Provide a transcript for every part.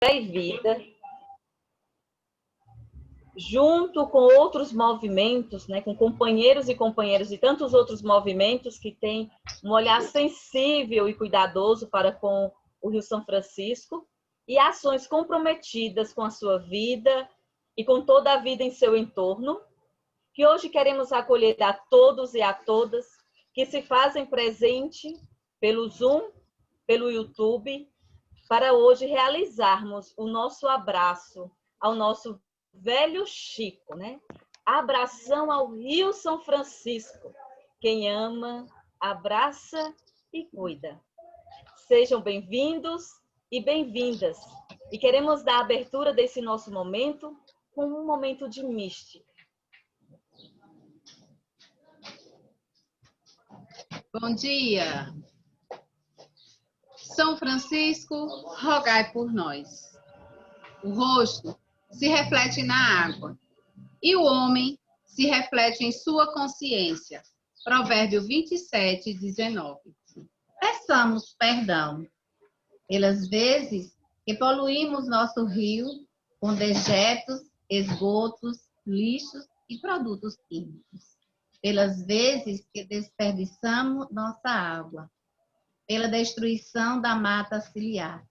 e Vida, junto com outros movimentos, né, com companheiros e companheiras de tantos outros movimentos que têm um olhar sensível e cuidadoso para com o Rio São Francisco e ações comprometidas com a sua vida e com toda a vida em seu entorno, que hoje queremos acolher a todos e a todas que se fazem presente pelo Zoom, pelo YouTube, para hoje realizarmos o nosso abraço ao nosso velho Chico, né? Abração ao Rio São Francisco. Quem ama, abraça e cuida. Sejam bem-vindos e bem-vindas. E queremos dar a abertura desse nosso momento com um momento de mística. Bom dia. São Francisco, rogai por nós. O rosto se reflete na água e o homem se reflete em sua consciência. Provérbio 27, 19. Peçamos perdão pelas vezes que poluímos nosso rio com dejetos, esgotos, lixos e produtos químicos. Pelas vezes que desperdiçamos nossa água, pela destruição da mata ciliar,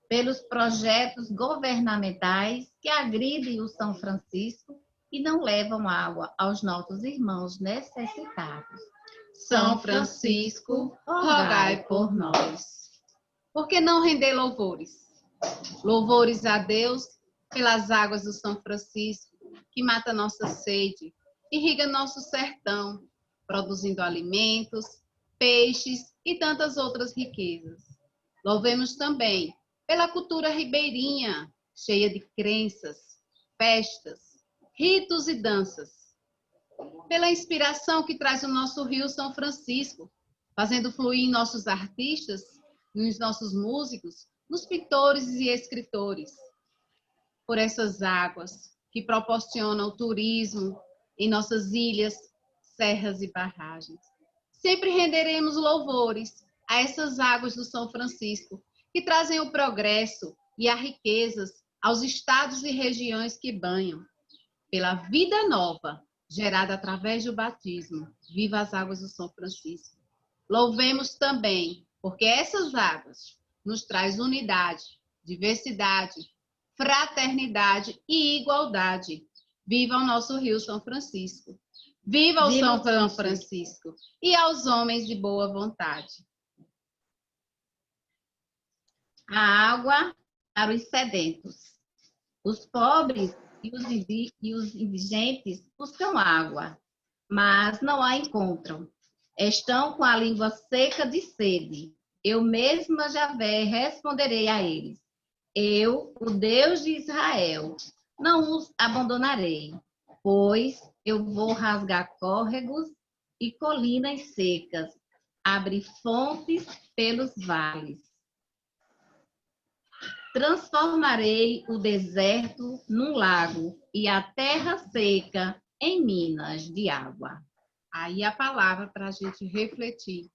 pelos projetos governamentais que agridem o São Francisco e não levam água aos nossos irmãos necessitados. São Francisco, rogai por nós. Por que não render louvores? Louvores a Deus pelas águas do São Francisco, que mata nossa sede, irriga nosso sertão, produzindo alimentos, peixes e tantas outras riquezas. Louvemos também pela cultura ribeirinha, cheia de crenças, festas, ritos e danças. Pela inspiração que traz o nosso Rio São Francisco, fazendo fluir em nossos artistas, nos nossos músicos, nos pintores e escritores. Por essas águas que proporcionam o turismo em nossas ilhas, serras e barragens. Sempre renderemos louvores a essas águas do São Francisco, que trazem o progresso e as riquezas aos estados e regiões que banham. Pela vida nova, gerada através do batismo, viva as águas do São Francisco. Louvemos também, porque essas águas nos traz unidade, diversidade, fraternidade e igualdade. Viva o nosso Rio São Francisco. Viva o São Francisco e aos homens de boa vontade. A água para os sedentos. Os pobres e os indigentes buscam água, mas não a encontram. Estão com a língua seca de sede. Eu mesma, Javé, responderei a eles. Eu, o Deus de Israel, não os abandonarei, pois eu vou rasgar córregos e colinas secas, abrir fontes pelos vales. Transformarei o deserto num lago e a terra seca em minas de água. Aí a palavra para a gente refletir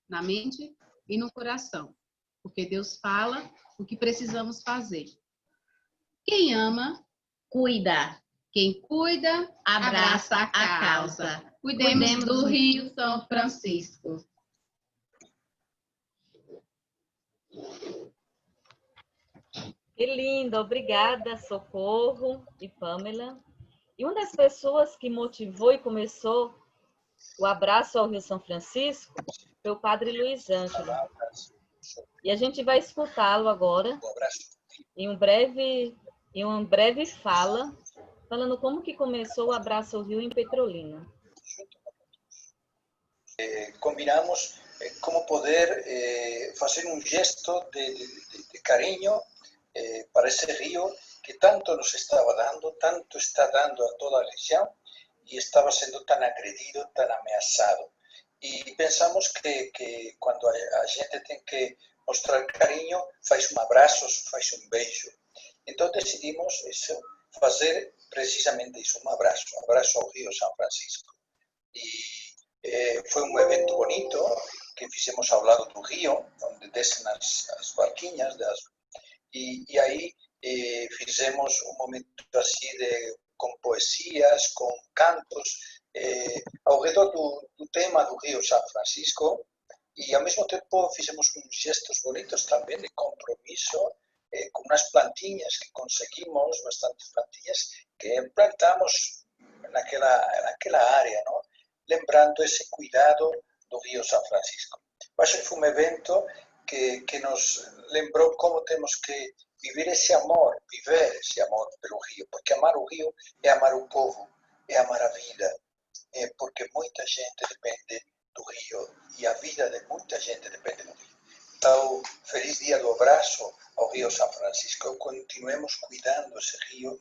na mente e no coração, porque Deus fala o que precisamos fazer. Quem ama, cuida. Quem cuida, abraça a causa. Cuidemos do Rio São Francisco. Que lindo, obrigada, Socorro e Pamela. E uma das pessoas que motivou e começou o abraço ao Rio São Francisco foi o Padre Luiz Ângelo. E a gente vai escutá-lo agora em uma breve fala, falando como que começou o abraço ao Rio em Petrolina. Combinamos como poder fazer um gesto de carinho para esse rio que tanto nos estava dando, tanto está dando a toda a região e estava sendo tão agredido, tão ameaçado. E pensamos que quando a gente tem que mostrar carinho, faz um abraço, faz um beijo. Então decidimos isso, fazer precisamente isso, um abraço ao Rio São Francisco. E foi um evento bonito que fizemos ao lado do rio, onde descem as barquinhas E aí fizemos um momento assim com poesias, com cantos, ao redor do tema do Rio São Francisco, e ao mesmo tempo fizemos uns gestos bonitos também de compromisso, com umas plantinhas que conseguimos, bastantes plantinhas, que plantamos naquela área, não? Lembrando esse cuidado do Rio São Francisco. Acho que foi um evento que nos lembrou como temos que viver esse amor pelo rio, porque amar o rio é amar o povo, é amar a vida, porque muita gente depende do rio e a vida de muita gente depende do rio. Então, feliz dia do abraço ao Rio São Francisco. Continuemos cuidando desse rio,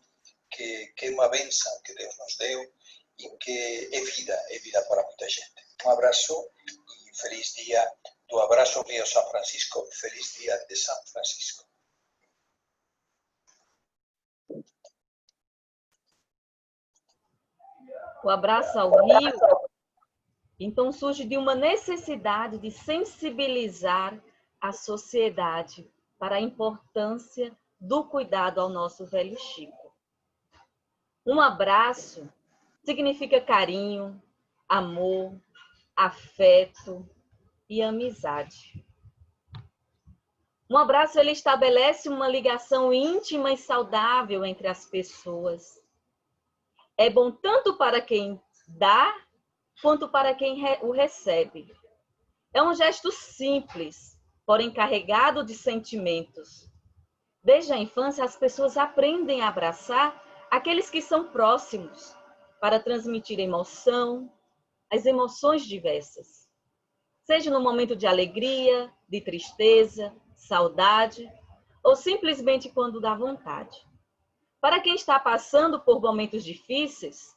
que é uma bênção que Deus nos deu e que é vida para muita gente. Um abraço e feliz dia do abraço ao Rio São Francisco, feliz dia de São Francisco. O abraço ao rio, então, surge de uma necessidade de sensibilizar a sociedade para a importância do cuidado ao nosso velho Chico. Um abraço significa carinho, amor, afeto e amizade. Um abraço, ele estabelece uma ligação íntima e saudável entre as pessoas. É bom tanto para quem dá, quanto para quem o recebe. É um gesto simples, porém carregado de sentimentos. Desde a infância, as pessoas aprendem a abraçar aqueles que são próximos, para transmitir emoção, as emoções diversas. Seja no momento de alegria, de tristeza, saudade, ou simplesmente quando dá vontade. Para quem está passando por momentos difíceis,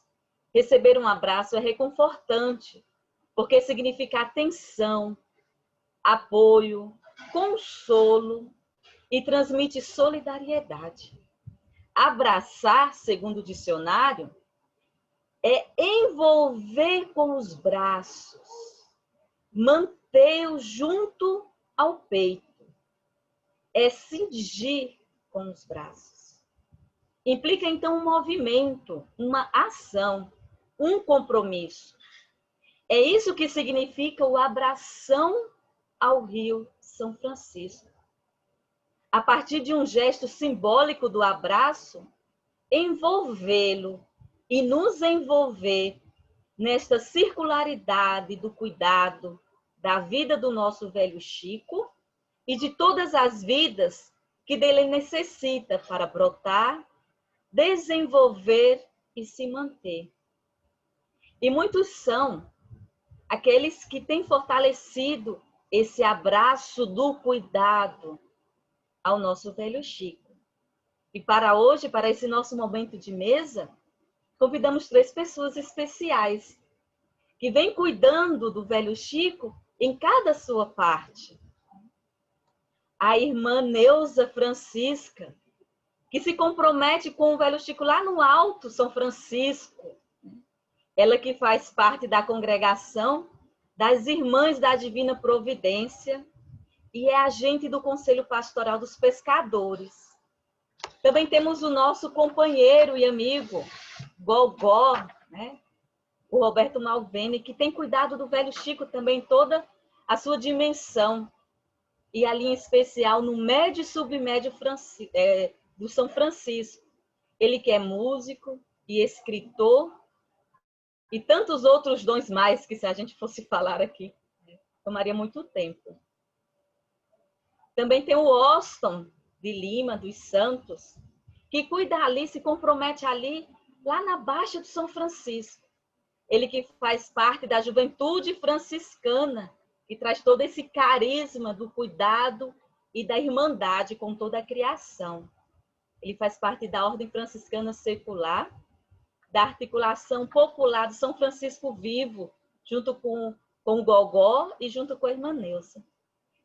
receber um abraço é reconfortante, porque significa atenção, apoio, consolo e transmite solidariedade. Abraçar, segundo o dicionário, é envolver com os braços, manter-o junto ao peito, é cingir com os braços. Implica, então, um movimento, uma ação, um compromisso. É isso que significa o abração ao Rio São Francisco. A partir de um gesto simbólico do abraço, envolvê-lo e nos envolver nesta circularidade do cuidado da vida do nosso velho Chico e de todas as vidas que dele necessita para brotar, desenvolver e se manter. E muitos são aqueles que têm fortalecido esse abraço do cuidado ao nosso velho Chico. E para hoje, para esse nosso momento de mesa, convidamos 3 pessoas especiais que vêm cuidando do velho Chico em cada sua parte. A irmã Neuza Francisca, que se compromete com o velho Chico lá no Alto São Francisco. Ela que faz parte da congregação das Irmãs da Divina Providência e é agente do Conselho Pastoral dos Pescadores. Também temos o nosso companheiro e amigo, Gogó, né? O Roberto Malvene, que tem cuidado do velho Chico também toda a sua dimensão. E ali em especial no médio e submédio do São Francisco. Ele que é músico e escritor e tantos outros dons mais que se a gente fosse falar aqui, tomaria muito tempo. Também tem o Austin de Lima, dos Santos, que cuida ali, se compromete ali, lá na Baixa do São Francisco. Ele que faz parte da juventude franciscana, que traz todo esse carisma do cuidado e da irmandade com toda a criação. Ele faz parte da Ordem Franciscana Secular, da Articulação Popular do São Francisco Vivo, junto com o Gogó e junto com a irmã Neuza.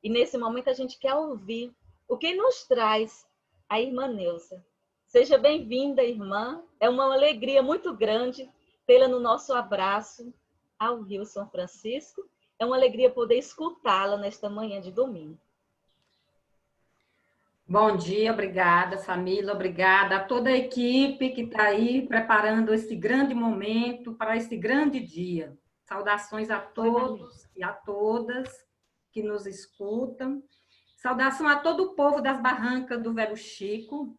E nesse momento a gente quer ouvir o que nos traz a irmã Neuza. Seja bem-vinda, irmã. É uma alegria muito grande tê-la no nosso abraço ao Rio São Francisco. É uma alegria poder escutá-la nesta manhã de domingo. Bom dia, obrigada, Samila, obrigada a toda a equipe que está aí preparando esse grande momento para esse grande dia. Saudações a todos e a todas que nos escutam. Saudação a todo o povo das Barrancas do Velho Chico,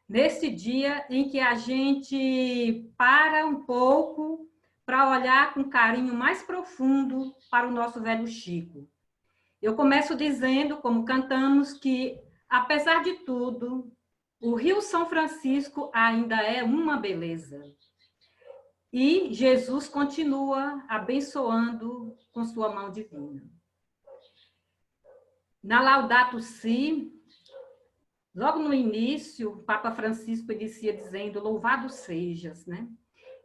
nesse dia em que a gente para um pouco para olhar com carinho mais profundo para o nosso Velho Chico. Eu começo dizendo, como cantamos, que, apesar de tudo, o Rio São Francisco ainda é uma beleza. E Jesus continua abençoando com sua mão divina. Na Laudato Si, logo no início, o Papa Francisco inicia dizendo: louvado sejas, né?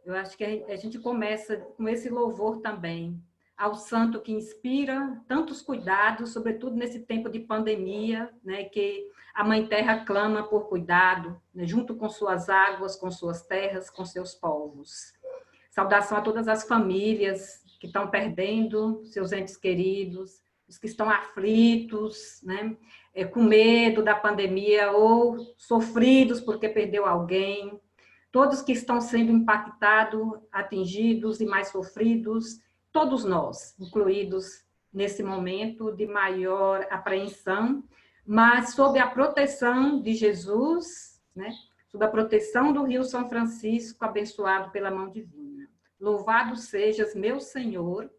Eu acho que a gente começa com esse louvor também ao santo que inspira tantos cuidados, sobretudo nesse tempo de pandemia, né, que a Mãe Terra clama por cuidado, né, junto com suas águas, com suas terras, com seus povos. Saudação a todas as famílias que estão perdendo seus entes queridos, os que estão aflitos, né, com medo da pandemia ou sofridos porque perdeu alguém, todos que estão sendo impactados, atingidos e mais sofridos, todos nós, incluídos nesse momento de maior apreensão, mas sob a proteção de Jesus, né? Sob a proteção do Rio São Francisco, abençoado pela mão divina. Louvado sejas, meu Senhor,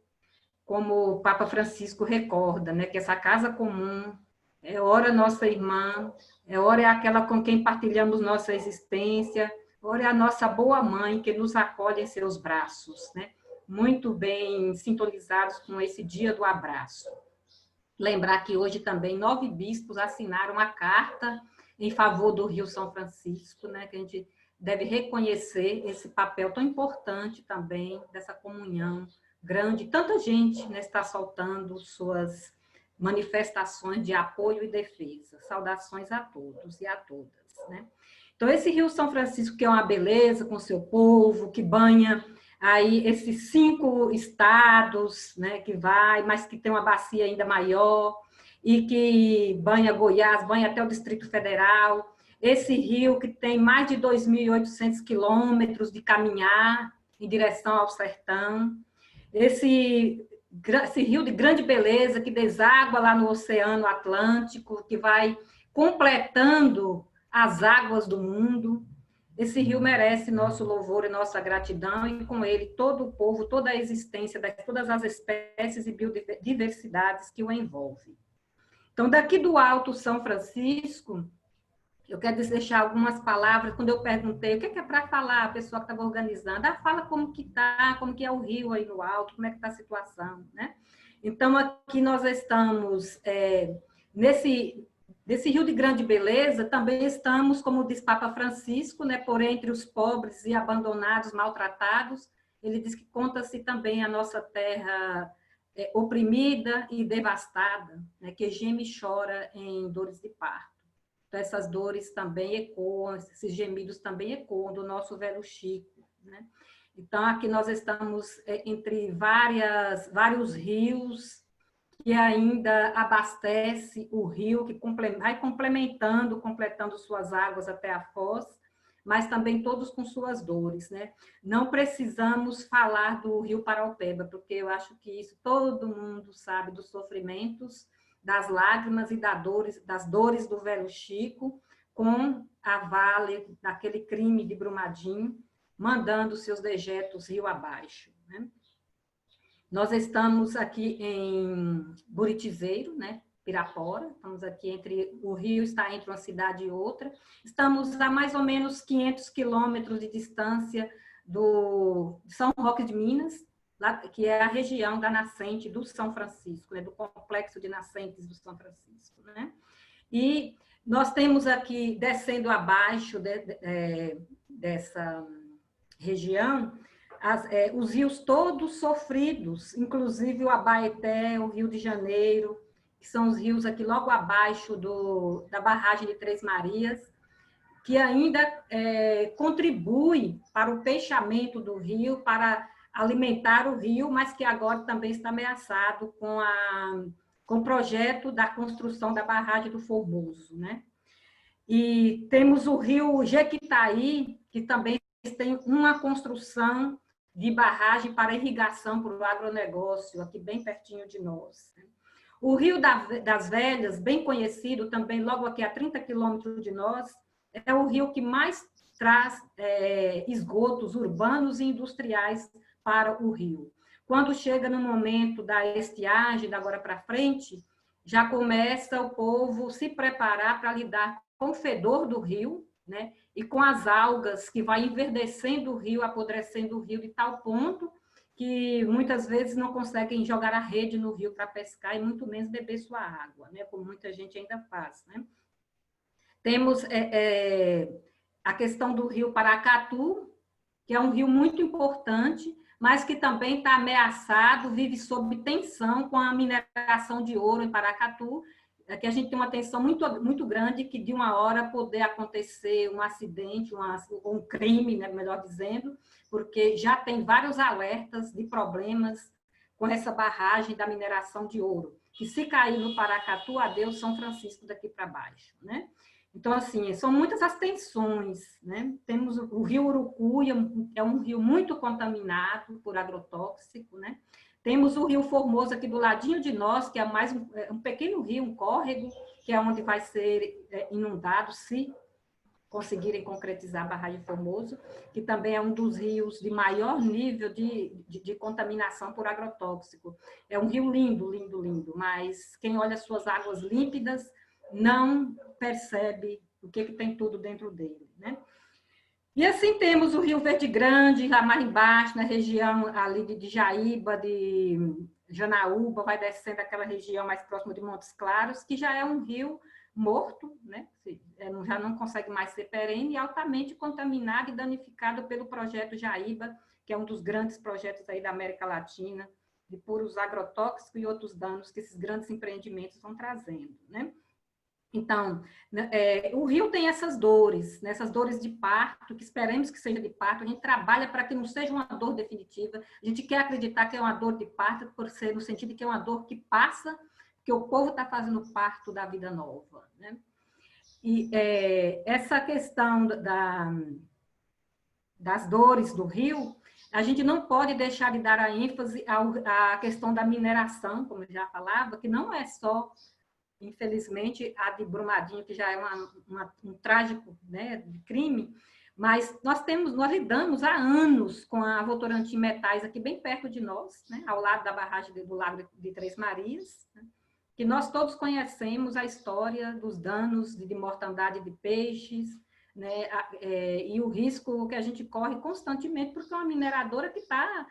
como o Papa Francisco recorda, né? Que essa casa comum é ora nossa irmã, ora é aquela com quem partilhamos nossa existência, ora é a nossa boa mãe que nos acolhe em seus braços, né? Muito bem sintonizados com esse dia do abraço. Lembrar que hoje também 9 bispos assinaram a carta em favor do Rio São Francisco, né, que a gente deve reconhecer esse papel tão importante também dessa comunhão grande. Tanta gente, né, está soltando suas manifestações de apoio e defesa. Saudações a todos e a todas, né? Então, esse Rio São Francisco, que é uma beleza com seu povo, que banha aí esses 5 estados, né, que vai, mas que tem uma bacia ainda maior, e que banha Goiás, banha até o Distrito Federal. Esse rio que tem mais de 2.800 quilômetros de caminhar em direção ao sertão. Esse rio de grande beleza que deságua lá no Oceano Atlântico, que vai completando as águas do mundo. Esse rio merece nosso louvor e nossa gratidão, e com ele todo o povo, toda a existência, de todas as espécies e biodiversidades que o envolvem. Então, daqui do Alto São Francisco, eu quero deixar algumas palavras. Quando eu perguntei o que é para falar, a pessoa que estava organizando, fala como que está, como que é o rio aí no alto, como é que está a situação, né? Então, aqui nós estamos nesse rio de grande beleza, também estamos, como diz Papa Francisco, né, por entre os pobres e abandonados, maltratados. Ele diz que conta-se também a nossa terra oprimida e devastada, né, que geme e chora em dores de parto. Então, essas dores também ecoam, esses gemidos também ecoam do nosso Velho Chico, né? Então, aqui nós estamos entre vários rios que ainda abastece o rio, que vai completando suas águas até a foz, mas também todos com suas dores, né? Não precisamos falar do Rio Paraupeba, porque eu acho que isso todo mundo sabe, dos sofrimentos, das lágrimas e das dores do Velho Chico, com a Vale, daquele crime de Brumadinho, mandando seus dejetos rio abaixo, né? Nós estamos aqui em Buritizeiro, né? Pirapora, estamos aqui o rio está entre uma cidade e outra, estamos a mais ou menos 500 quilômetros de distância do São Roque de Minas, lá, que é a região da nascente do São Francisco, né? Do complexo de nascentes do São Francisco, né? E nós temos aqui, descendo abaixo dessa região, os rios todos sofridos, inclusive o Abaeté, o Rio de Janeiro, que são os rios aqui logo abaixo da barragem de Três Marias, que ainda contribui para o peixamento do rio, para alimentar o rio, mas que agora também está ameaçado com o projeto da construção da barragem do Formoso, né? E temos o rio Jequitaí, que também tem uma construção de barragem para irrigação para o agronegócio, aqui bem pertinho de nós. O Rio das Velhas, bem conhecido também, logo aqui a 30 quilômetros de nós, é o rio que mais traz esgotos urbanos e industriais para o rio. Quando chega no momento da estiagem, da agora para frente, já começa o povo se preparar para lidar com o fedor do rio, né? E com as algas que vai enverdecendo o rio, apodrecendo o rio de tal ponto que muitas vezes não conseguem jogar a rede no rio para pescar e muito menos beber sua água, né? Como muita gente ainda faz, né? Temos a questão do rio Paracatu, que é um rio muito importante, mas que também está ameaçado, vive sob tensão com a mineração de ouro em Paracatu, que a gente tem uma tensão muito grande que de uma hora poder acontecer um acidente, um crime, né, melhor dizendo, porque já tem vários alertas de problemas com essa barragem da mineração de ouro, que se cair no Paracatu, adeus São Francisco daqui para baixo, né? Então, assim, são muitas as tensões, né? Temos o rio Urucuia, é um rio muito contaminado por agrotóxico, né? Temos o rio Formoso aqui do ladinho de nós, que é mais um pequeno rio, um córrego, que é onde vai ser inundado, se conseguirem concretizar a barragem Formoso, que também é um dos rios de maior nível de contaminação por agrotóxico. É um rio lindo, lindo, lindo, mas quem olha suas águas límpidas não percebe o que tem tudo dentro dele, né? E assim temos o Rio Verde Grande, lá mais embaixo, na região ali de Jaíba, de Janaúba, vai descendo aquela região mais próxima de Montes Claros, que já é um rio morto, né? Já não consegue mais ser perene e altamente contaminado e danificado pelo projeto Jaíba, que é um dos grandes projetos aí da América Latina, de puros agrotóxicos e outros danos que esses grandes empreendimentos vão trazendo, né? Então, o rio tem essas dores, né? Essas dores de parto, que esperamos que seja de parto, a gente trabalha para que não seja uma dor definitiva, a gente quer acreditar que é uma dor de parto, por ser no sentido de que é uma dor que passa, que o povo está fazendo parto da vida nova, né? E essa questão das dores do rio, a gente não pode deixar de dar a ênfase à questão da mineração, como eu já falava, que não é só, infelizmente, a de Brumadinho, que já é um trágico, né, de crime, mas nós lidamos há anos com a Votorantim Metais aqui bem perto de nós, né, ao lado da barragem do Lago de Três Marias, né, que nós todos conhecemos a história dos danos de mortandade de peixes, né, e o risco que a gente corre constantemente, porque é uma mineradora que está,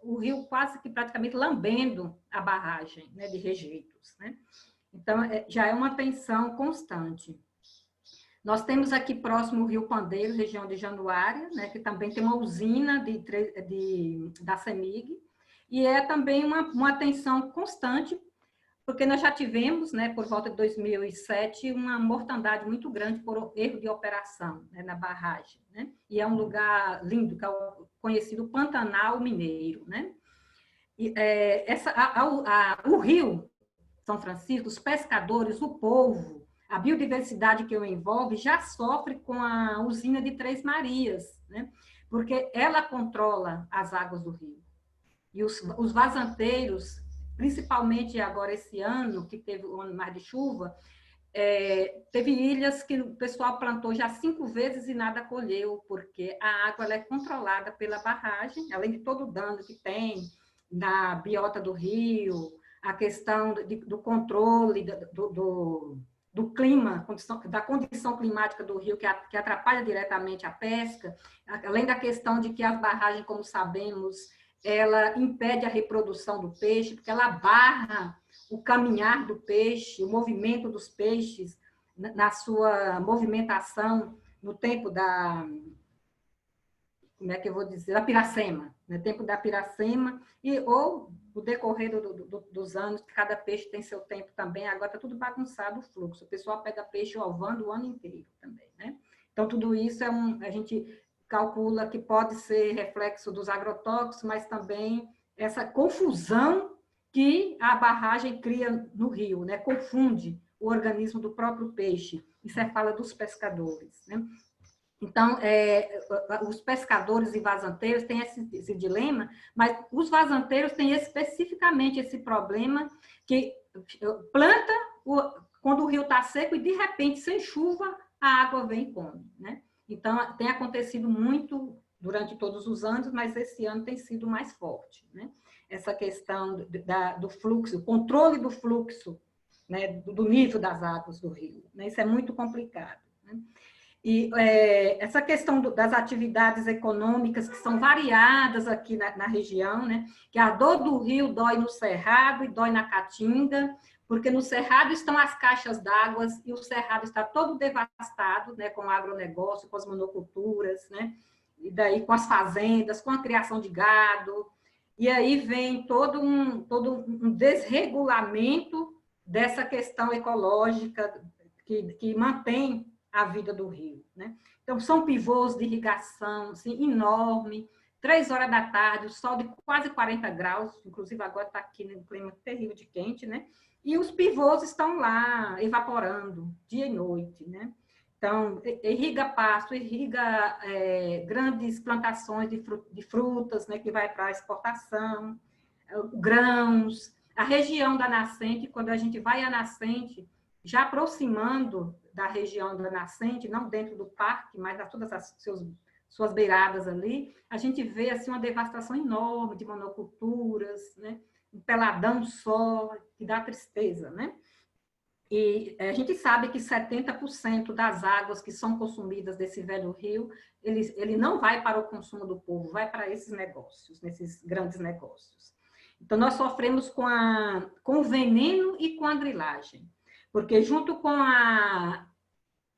o rio quase que praticamente lambendo a barragem, né, de rejeitos, né? Então, já é uma tensão constante. Nós temos aqui próximo o Rio Pandeiro, região de Januária, né, que também tem uma usina da CEMIG, e é também uma tensão constante, porque nós já tivemos, né, por volta de 2007, uma mortandade muito grande por erro de operação, né, na barragem, né? E é um lugar lindo, que é o conhecido Pantanal Mineiro, né? E, o rio São Francisco, os pescadores, o povo, a biodiversidade que o envolve já sofre com a usina de Três Marias, né? Porque ela controla as águas do rio. E os vazanteiros, principalmente agora esse ano, que teve um ano mais de chuva, teve ilhas que o pessoal plantou já 5 vezes e nada colheu, porque a água ela é controlada pela barragem, além de todo o dano que tem na biota do rio, a questão do controle do clima, da condição climática do rio, que atrapalha diretamente a pesca, além da questão de que as barragens, como sabemos, ela impede a reprodução do peixe, porque ela barra o caminhar do peixe, o movimento dos peixes na sua movimentação no tempo como é que eu vou dizer, da piracema, no tempo da piracema, ou o decorrer dos anos, cada peixe tem seu tempo também, agora está tudo bagunçado o fluxo, o pessoal pega peixe ovando o ano inteiro também, né? Então, tudo isso a gente calcula que pode ser reflexo dos agrotóxicos, mas também essa confusão que a barragem cria no rio, né? Confunde o organismo do próprio peixe. Isso é fala dos pescadores, né? Então, os pescadores e vazanteiros têm esse dilema, mas os vazanteiros têm especificamente esse problema que planta quando o rio está seco e, de repente, sem chuva, a água vem e come, né? Então, tem acontecido muito durante todos os anos, mas esse ano tem sido mais forte, né? Essa questão do fluxo, o controle do fluxo, né? Do nível das águas do rio, né? Isso é muito complicado, né? E essa questão das atividades econômicas que são variadas aqui na região, né? Que a dor do rio dói no Cerrado e dói na Caatinga, porque no Cerrado estão as caixas d'água e o Cerrado está todo devastado, né? Com o agronegócio, com as monoculturas, né? E daí com as fazendas, com a criação de gado. E aí vem todo um desregulamento dessa questão ecológica que mantém a vida do rio, né? Então, são pivôs de irrigação, assim, enorme, 3 horas da tarde, o sol de quase 40 graus, inclusive agora está aqui num clima terrível de quente, né? E os pivôs estão lá, evaporando, dia e noite, né? Então, irriga pasto, irriga grandes plantações de frutas, né, que vai para exportação, grãos. A região da nascente, quando a gente vai à nascente, já aproximando da região da nascente, não dentro do parque, mas a todas as suas beiradas ali, a gente vê assim, uma devastação enorme de monoculturas, né? Um peladão só, que dá tristeza, né? E a gente sabe que 70% das águas que são consumidas desse velho rio, ele não vai para o consumo do povo, vai para esses negócios, nesses grandes negócios. Então, nós sofremos com o veneno e com a grilagem. Porque junto com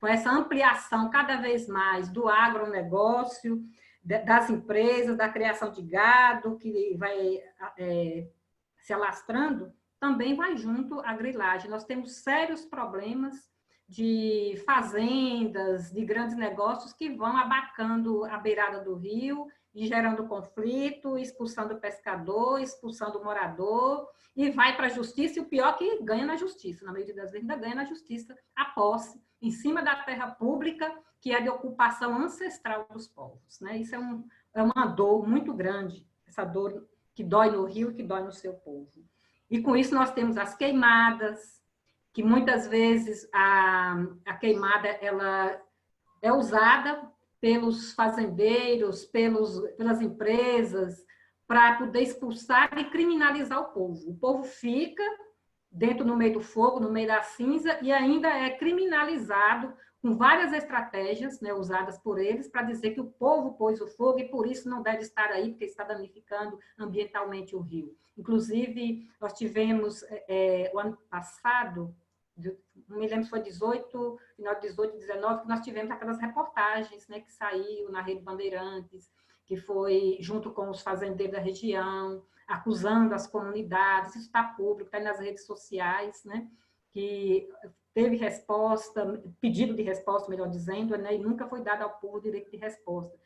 essa ampliação cada vez mais do agronegócio, das empresas, da criação de gado, que vai se alastrando, também vai junto a grilagem. Nós temos sérios problemas de fazendas, de grandes negócios que vão abacando a beirada do rio e gerando conflito, expulsando o pescador, expulsando o morador, e vai para a justiça, e o pior é que ganha na justiça, na maioria das vezes ainda ganha na justiça a posse, em cima da terra pública, que é de ocupação ancestral dos povos, né? Isso é uma dor muito grande, essa dor que dói no rio e que dói no seu povo. E com isso nós temos as queimadas, que muitas vezes a queimada ela é usada pelos fazendeiros, pelas empresas, para poder expulsar e criminalizar o povo. O povo fica dentro, no meio do fogo, no meio da cinza, e ainda é criminalizado com várias estratégias, né, usadas por eles, para dizer que o povo pôs o fogo e por isso não deve estar aí, porque está danificando ambientalmente o rio. Inclusive, nós tivemos, o ano passado, não me lembro se foi final de 18, 19, que nós tivemos aquelas reportagens, né, que saiu na Rede Bandeirantes, que foi junto com os fazendeiros da região, acusando as comunidades, isso está público, está nas redes sociais, né, que teve resposta, pedido de resposta, melhor dizendo, né, e nunca foi dado ao povo o direito de resposta.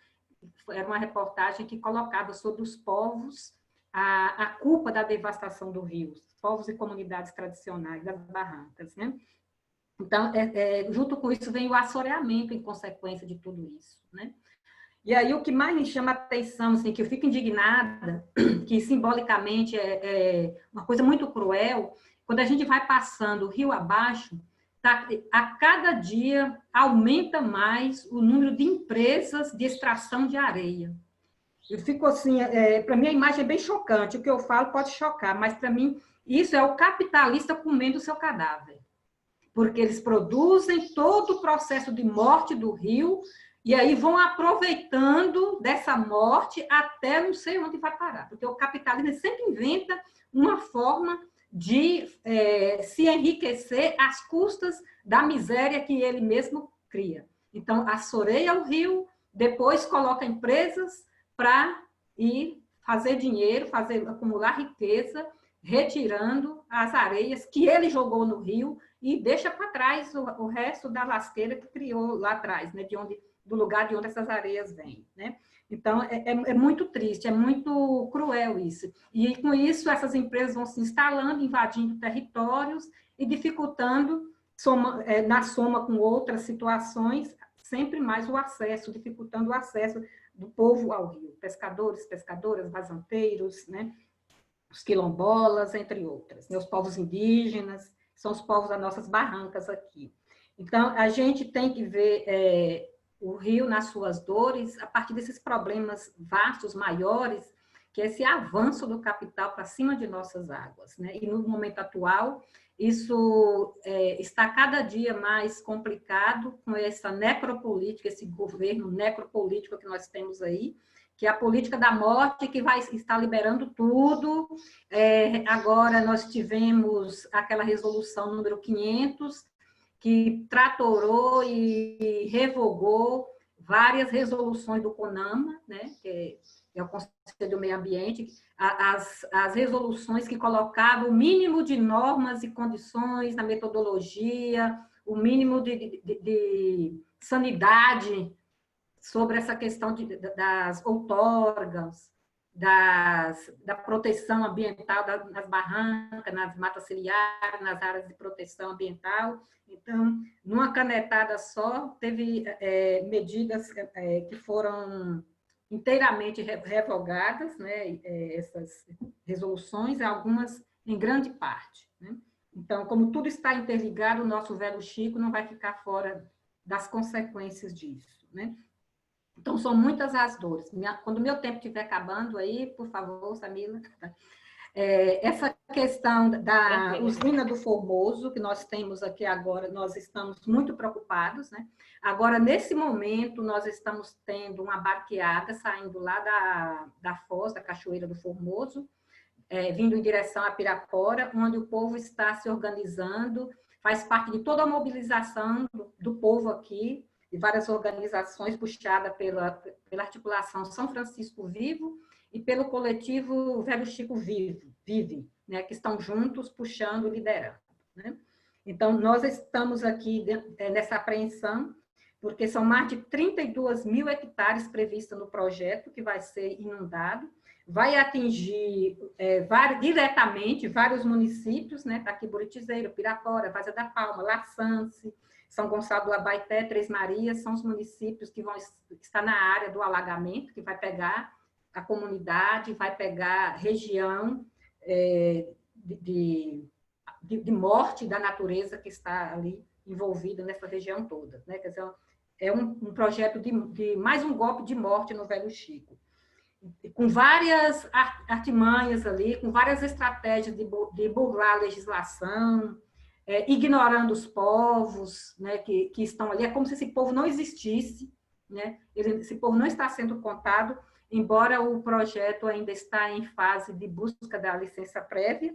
Era uma reportagem que colocava sobre os povos a culpa da devastação do rio, povos e comunidades tradicionais, das barrancas, né? Então, junto com isso vem o assoreamento em consequência de tudo isso, né? E aí o que mais me chama a atenção, assim, que eu fico indignada, que simbolicamente é uma coisa muito cruel, quando a gente vai passando o rio abaixo, a cada dia aumenta mais o número de empresas de extração de areia. Eu fico assim, para mim a imagem é bem chocante, o que eu falo pode chocar, mas para mim isso é o capitalista comendo o seu cadáver, porque eles produzem todo o processo de morte do rio e aí vão aproveitando dessa morte até não sei onde vai parar, porque o capitalismo sempre inventa uma forma de se enriquecer às custas da miséria que ele mesmo cria. Então, assoreia o rio, depois coloca empresas para ir fazer dinheiro, acumular riqueza, retirando as areias que ele jogou no rio e deixa para trás o resto da lasqueira que criou lá atrás, né, do lugar de onde essas areias vêm, né? Então, é muito triste, é muito cruel isso. E com isso, essas empresas vão se instalando, invadindo territórios e dificultando na soma com outras situações, sempre mais o acesso, dificultando o acesso do povo ao rio. Pescadores, pescadoras, vazanteiros, né? Os quilombolas, entre outras. Né? Os povos indígenas, são os povos das nossas barrancas aqui. Então, a gente tem que ver o rio nas suas dores a partir desses problemas vastos, maiores, que é esse avanço do capital para cima de nossas águas. Né? E no momento atual, isso está cada dia mais complicado com essa necropolítica, esse governo necropolítico que nós temos aí, que é a política da morte, que vai estar liberando tudo. Agora nós tivemos aquela resolução número 500, que tratorou e revogou várias resoluções do CONAMA, né, que é o Conselho do Meio Ambiente, as resoluções que colocavam o mínimo de normas e condições na metodologia, o mínimo de sanidade sobre essa questão das outorgas, da proteção ambiental nas barrancas, nas matas ciliares, nas áreas de proteção ambiental. Então, numa canetada só, teve medidas que foram inteiramente revogadas, né, essas resoluções, algumas em grande parte. Né? Então, como tudo está interligado, o nosso velho Chico não vai ficar fora das consequências disso. Né? Então, são muitas as dores. Quando o meu tempo estiver acabando aí, por favor, Samila, essa questão da usina do Formoso, que nós temos aqui agora, nós estamos muito preocupados, né? Agora, nesse momento, nós estamos tendo uma barqueada saindo lá da foz, da Cachoeira do Formoso, vindo em direção a Pirapora, onde o povo está se organizando, faz parte de toda a mobilização do povo aqui, de várias organizações puxadas pela articulação São Francisco Vivo e pelo coletivo Velho Chico Vive, né, que estão juntos, puxando e liderando. Né? Então, nós estamos aqui nessa apreensão, porque são mais de 32 mil hectares previstos no projeto, que vai ser inundado, vai atingir diretamente vários municípios, né, tá aqui Buritizeiro, Pirapora, Várzea da Palma, Laçance, São Gonçalo do Abaeté, Três Marias, são os municípios que vão estar na área do alagamento, que vai pegar a comunidade, vai pegar região de morte da natureza que está ali envolvida nessa região toda. Né? Quer dizer, é um projeto de mais um golpe de morte no Velho Chico. Com várias artimanhas ali, com várias estratégias de burlar a legislação, ignorando os povos, né, que estão ali. É como se esse povo não existisse, né? Esse povo não está sendo contado, embora o projeto ainda está em fase de busca da licença prévia,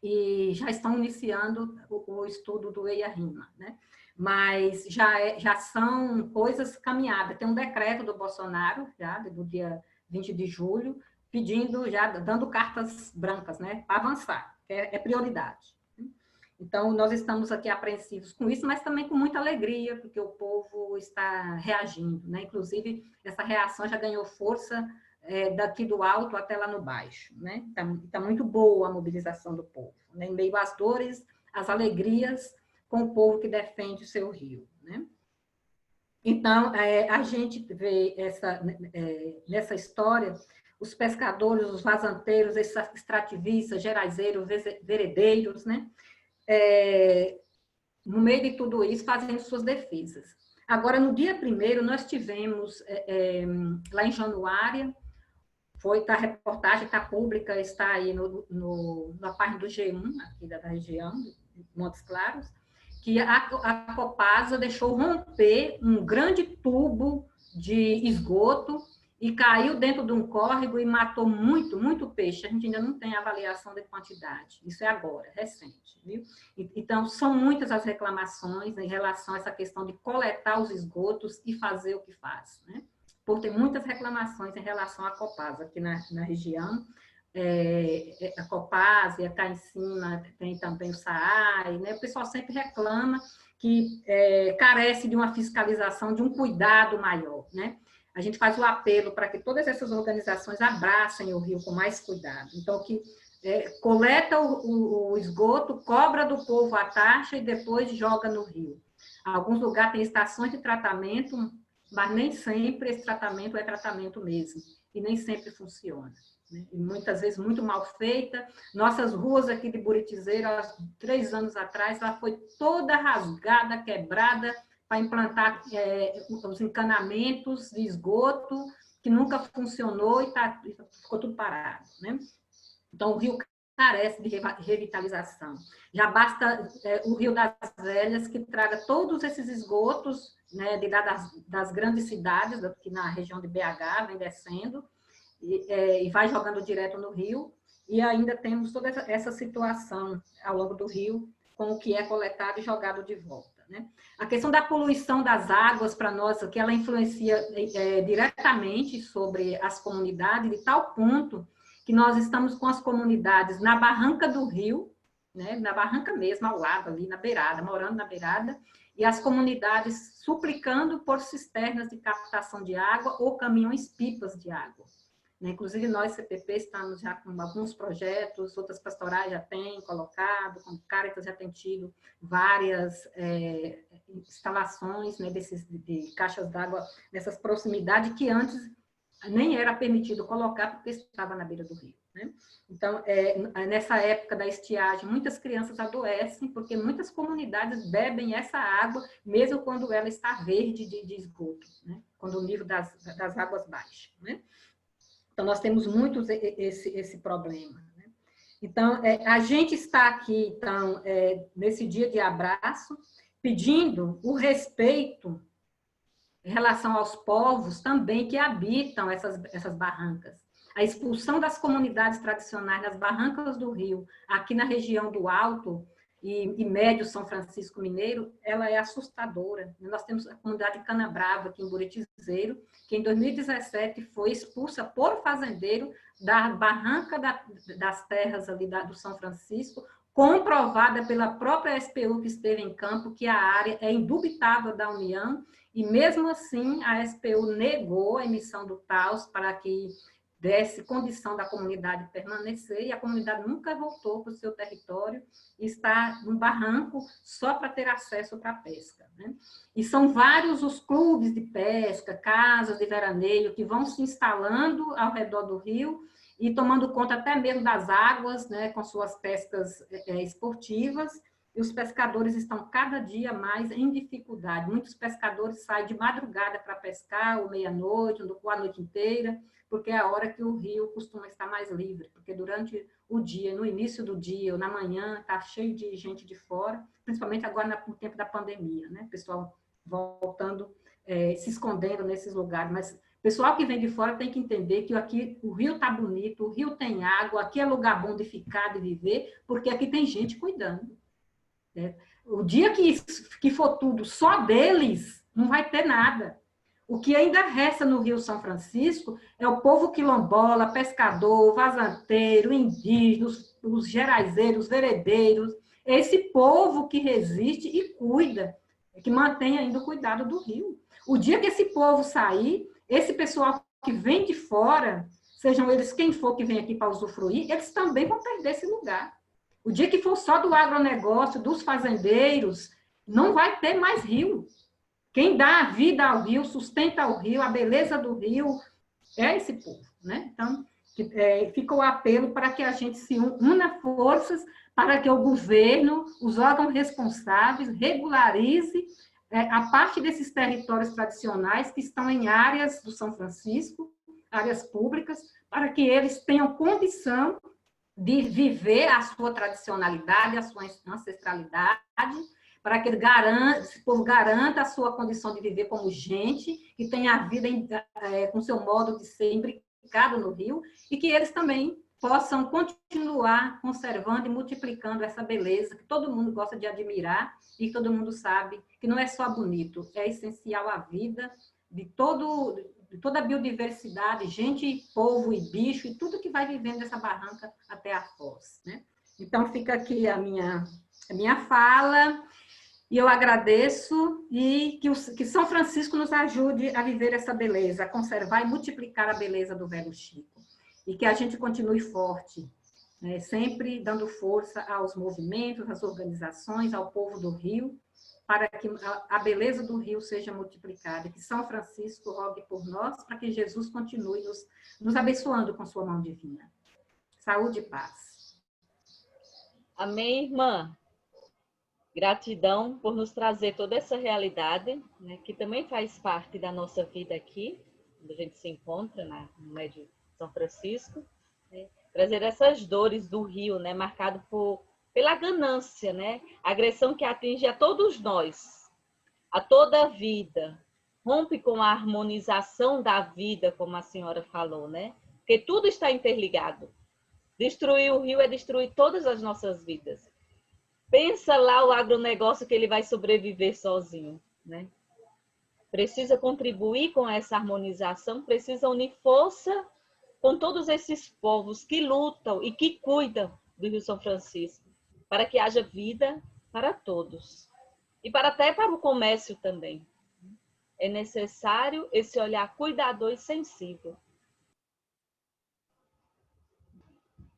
e já estão iniciando o estudo do EIA-RIMA, né? Mas já são coisas caminhadas. Tem um decreto do Bolsonaro, já, do dia 20 de julho, pedindo, já dando cartas brancas, né, para avançar, é prioridade. Então, nós estamos aqui apreensivos com isso, mas também com muita alegria, porque o povo está reagindo, né? Inclusive, essa reação já ganhou força daqui do alto até lá no baixo, né? Tá muito boa a mobilização do povo, né? Em meio às dores, às alegrias, com o povo que defende o seu rio, né? Então, a gente vê nessa história os pescadores, os vazanteiros, esses extrativistas, geraizeiros, veredeiros, né? No meio de tudo isso, fazendo suas defesas. Agora, no dia 1º, nós tivemos, lá em Januária, a reportagem está pública, está aí na página do G1, aqui da região, de Montes Claros, que a Copasa deixou romper um grande tubo de esgoto e caiu dentro de um córrego e matou muito peixe. A gente ainda não tem avaliação de quantidade. Isso é agora, recente, viu? Então, são muitas as reclamações em relação a essa questão de coletar os esgotos e fazer o que faz, né? Porque tem muitas reclamações em relação à Copasa aqui na região. A Copasa, cá em cima tem também o SAAI, né? O pessoal sempre reclama que carece de uma fiscalização, de um cuidado maior, né? A gente faz o apelo para que todas essas organizações abracem o rio com mais cuidado. Então, que coleta o esgoto, cobra do povo a taxa e depois joga no rio. Alguns lugares têm estações de tratamento, mas nem sempre esse tratamento é tratamento mesmo, e nem sempre funciona, né? E muitas vezes muito mal feita. Nossas ruas aqui de Buritizeiro, há 3 anos atrás, ela foi toda rasgada, quebrada, para implantar os encanamentos de esgoto, que nunca funcionou e ficou tudo parado, né? Então, o rio carece de revitalização. Já basta o Rio das Velhas, que traga todos esses esgotos, né, das grandes cidades, aqui na região de BH, vem descendo, e vai jogando direto no rio, e ainda temos toda essa situação ao longo do rio, com o que é coletado e jogado de volta, né? A questão da poluição das águas, para nós, que ela influencia diretamente sobre as comunidades, de tal ponto que nós estamos com as comunidades na barranca do rio, né, na barranca mesmo, ao lado, ali na beirada, morando na beirada, e as comunidades suplicando por cisternas de captação de água ou caminhões-pipas de água. Né? Inclusive, nós, CPP, estamos já com alguns projetos, outras pastorais já têm colocado, como Caritas já tem tido várias instalações, né, de caixas d'água nessas proximidades que antes nem era permitido colocar porque estava na beira do rio, né? Então, nessa época da estiagem, muitas crianças adoecem porque muitas comunidades bebem essa água, mesmo quando ela está verde de esgoto, né? Quando o nível das águas baixa, né? Então, nós temos muito esse problema, né? Então, a gente está aqui, então, nesse dia de abraço, pedindo o respeito em relação aos povos também que habitam essas barrancas. A expulsão das comunidades tradicionais nas barrancas do rio, aqui na região do Alto e Médio São Francisco Mineiro, ela é assustadora. Nós temos a comunidade Canabrava, aqui em Buritizeiro, que em 2017 foi expulsa por fazendeiro da barranca das terras ali do São Francisco, comprovada pela própria SPU que esteve em campo, que a área é indubitável da União, e mesmo assim a SPU negou a emissão do TAUS para que desse condição da comunidade permanecer, e a comunidade nunca voltou para o seu território, e está num barranco só para ter acesso para a pesca, né? E são vários os clubes de pesca, casas de veraneio, que vão se instalando ao redor do rio, e tomando conta até mesmo das águas, né, com suas pescas esportivas, e os pescadores estão cada dia mais em dificuldade. Muitos pescadores saem de madrugada para pescar, ou meia-noite, ou a noite inteira, porque é a hora que o rio costuma estar mais livre, porque durante o dia, no início do dia, ou na manhã, está cheio de gente de fora, principalmente agora no tempo da pandemia, né? Pessoal voltando, se escondendo nesses lugares, mas pessoal que vem de fora tem que entender que aqui o rio está bonito, o rio tem água, aqui é lugar bom de ficar, de viver, porque aqui tem gente cuidando. O dia que for tudo só deles, não vai ter nada. O que ainda resta no Rio São Francisco é o povo quilombola, pescador, vazanteiro, indígena, os geraizeiros, os veredeiros, esse povo que resiste e cuida, que mantém ainda o cuidado do rio. O dia que esse povo sair, esse pessoal que vem de fora, sejam eles quem for que vem aqui para usufruir, eles também vão perder esse lugar. O dia que for só do agronegócio, dos fazendeiros, não vai ter mais rio. Quem dá a vida ao rio, sustenta o rio, a beleza do rio, é esse povo, né? Então, fica o apelo para que a gente se una forças para que o governo, os órgãos responsáveis, regularize a parte desses territórios tradicionais que estão em áreas do São Francisco, áreas públicas, para que eles tenham condição de viver a sua tradicionalidade, a sua ancestralidade, para que esse povo garanta a sua condição de viver como gente, que tenha a vida com seu modo de ser imbricado no rio, e que eles também possam continuar conservando e multiplicando essa beleza que todo mundo gosta de admirar e todo mundo sabe que não é só bonito, é essencial à vida de toda a biodiversidade, gente, povo e bicho, e tudo que vai vivendo dessa barranca até a foz, né? Então, fica aqui a minha fala, e eu agradeço, e que São Francisco nos ajude a viver essa beleza, a conservar e multiplicar a beleza do Velho Chico, e que a gente continue forte, né, sempre dando força aos movimentos, às organizações, ao povo do Rio, para que a beleza do Rio seja multiplicada, que São Francisco rogue por nós, para que Jesus continue nos abençoando com sua mão divina. Saúde e paz. Amém, irmã. Gratidão por nos trazer toda essa realidade, né, que também faz parte da nossa vida aqui, quando a gente se encontra no Médio São Francisco, né, trazer essas dores do Rio, né, marcado pela ganância, né, a agressão que atinge a todos nós, a toda a vida, rompe com a harmonização da vida, como a senhora falou, né, porque tudo está interligado. Destruir o Rio é destruir todas as nossas vidas. Pensa lá o agronegócio que ele vai sobreviver sozinho, né? Precisa contribuir com essa harmonização, precisa unir força com todos esses povos que lutam e que cuidam do Rio São Francisco, para que haja vida para todos. E até para o comércio também. É necessário esse olhar cuidador e sensível.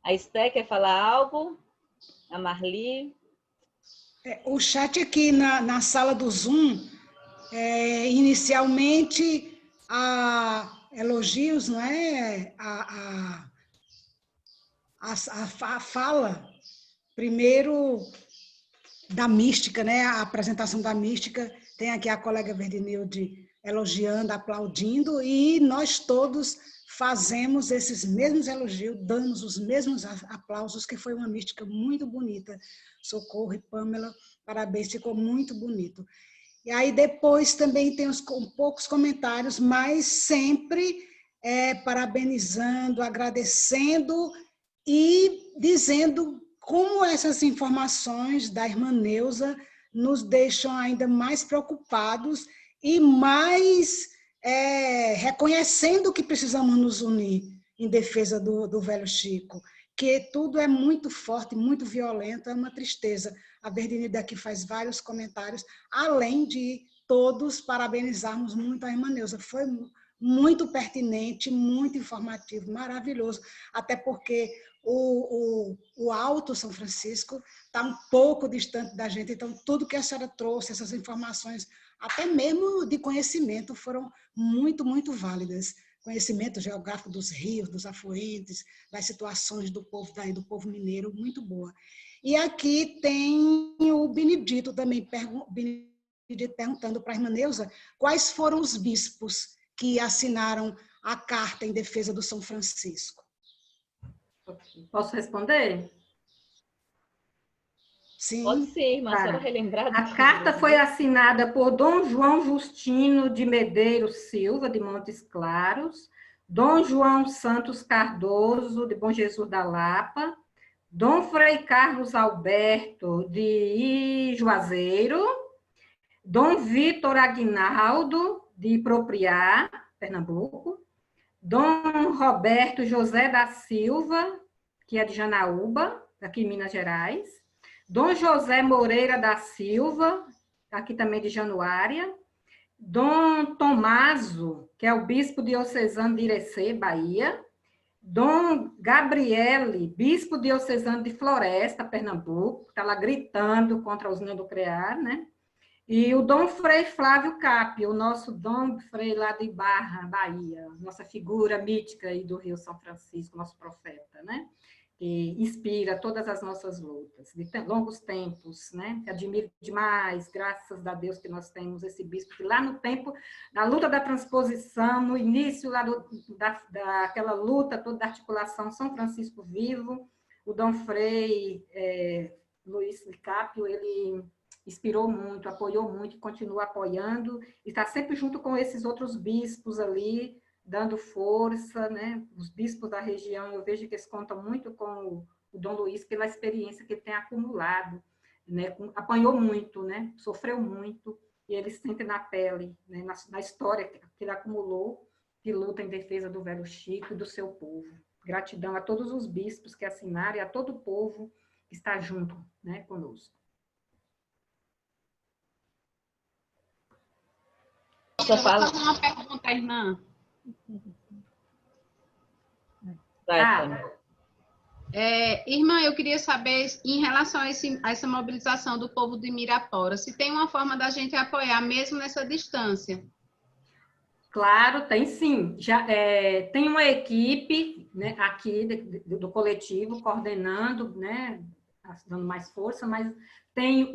A Esté quer falar algo? A Marli? O chat aqui na sala do Zoom, inicialmente, elogios, não é? A fala, primeiro, da mística, né? A apresentação da mística, tem aqui a colega Verdinilde elogiando, aplaudindo, e nós todos fazemos esses mesmos elogios, damos os mesmos aplausos, que foi uma mística muito bonita. Socorro e Pâmela, parabéns, ficou muito bonito. E aí depois também tem poucos comentários, mas sempre parabenizando, agradecendo e dizendo como essas informações da irmã Neuza nos deixam ainda mais preocupados e mais reconhecendo que precisamos nos unir em defesa do velho Chico, que tudo é muito forte, muito violento, é uma tristeza. A Verdinilde aqui faz vários comentários, além de todos parabenizarmos muito a irmã Neuza. Foi muito pertinente, muito informativo, maravilhoso, até porque o Alto São Francisco está um pouco distante da gente, então tudo que a senhora trouxe, essas informações, até mesmo de conhecimento, foram muito, muito válidas. Conhecimento geográfico dos rios, dos afluentes, das situações do povo daí, do povo mineiro, muito boa. E aqui tem o Benedito também, perguntando para a irmã Neuza quais foram os bispos que assinaram a carta em defesa do São Francisco. Posso responder? Sim. Pode sim, irmã, só relembrar. A carta foi assinada por Dom João Justino de Medeiros Silva, de Montes Claros, Dom João Santos Cardoso, de Bom Jesus da Lapa, Dom Frei Carlos Alberto, de Juazeiro, Dom Vitor Aguinaldo, de Propriá, Pernambuco, Dom Roberto José da Silva, que é de Janaúba, aqui em Minas Gerais, Dom José Moreira da Silva, aqui também de Januária, Dom Tomaso, que é o bispo diocesano de Irecê, Bahia, Dom Gabriele, bispo diocesano de Floresta, Pernambuco, está lá gritando contra a usina nuclear, né? E o Dom Frei Flávio Capio, o nosso Dom Frei lá de Barra, Bahia, nossa figura mítica aí do Rio São Francisco, nosso profeta, né? Que inspira todas as nossas lutas, de longos tempos, né? Admiro demais, graças a Deus que nós temos esse bispo, que lá no tempo, na luta da transposição, no início lá daquela luta toda da articulação São Francisco Vivo, o Dom Frei Luiz Capio, ele inspirou muito, apoiou muito, continua apoiando, e está sempre junto com esses outros bispos ali, dando força, né? Os bispos da região, eu vejo que eles contam muito com o Dom Luiz pela experiência que ele tem acumulado, né? Apanhou muito, né? Sofreu muito, e ele sente na pele, né? na história que ele acumulou, de luta em defesa do velho Chico e do seu povo. Gratidão a todos os bispos que assinaram e a todo o povo que está junto, né, conosco. Eu vou fazer uma pergunta, irmã. Irmã, eu queria saber, em relação a essa mobilização do povo de Mirapora, se tem uma forma da gente apoiar mesmo nessa distância. Claro, tem sim. Já tem uma equipe, né, aqui do coletivo coordenando, né, dando mais força, mas tem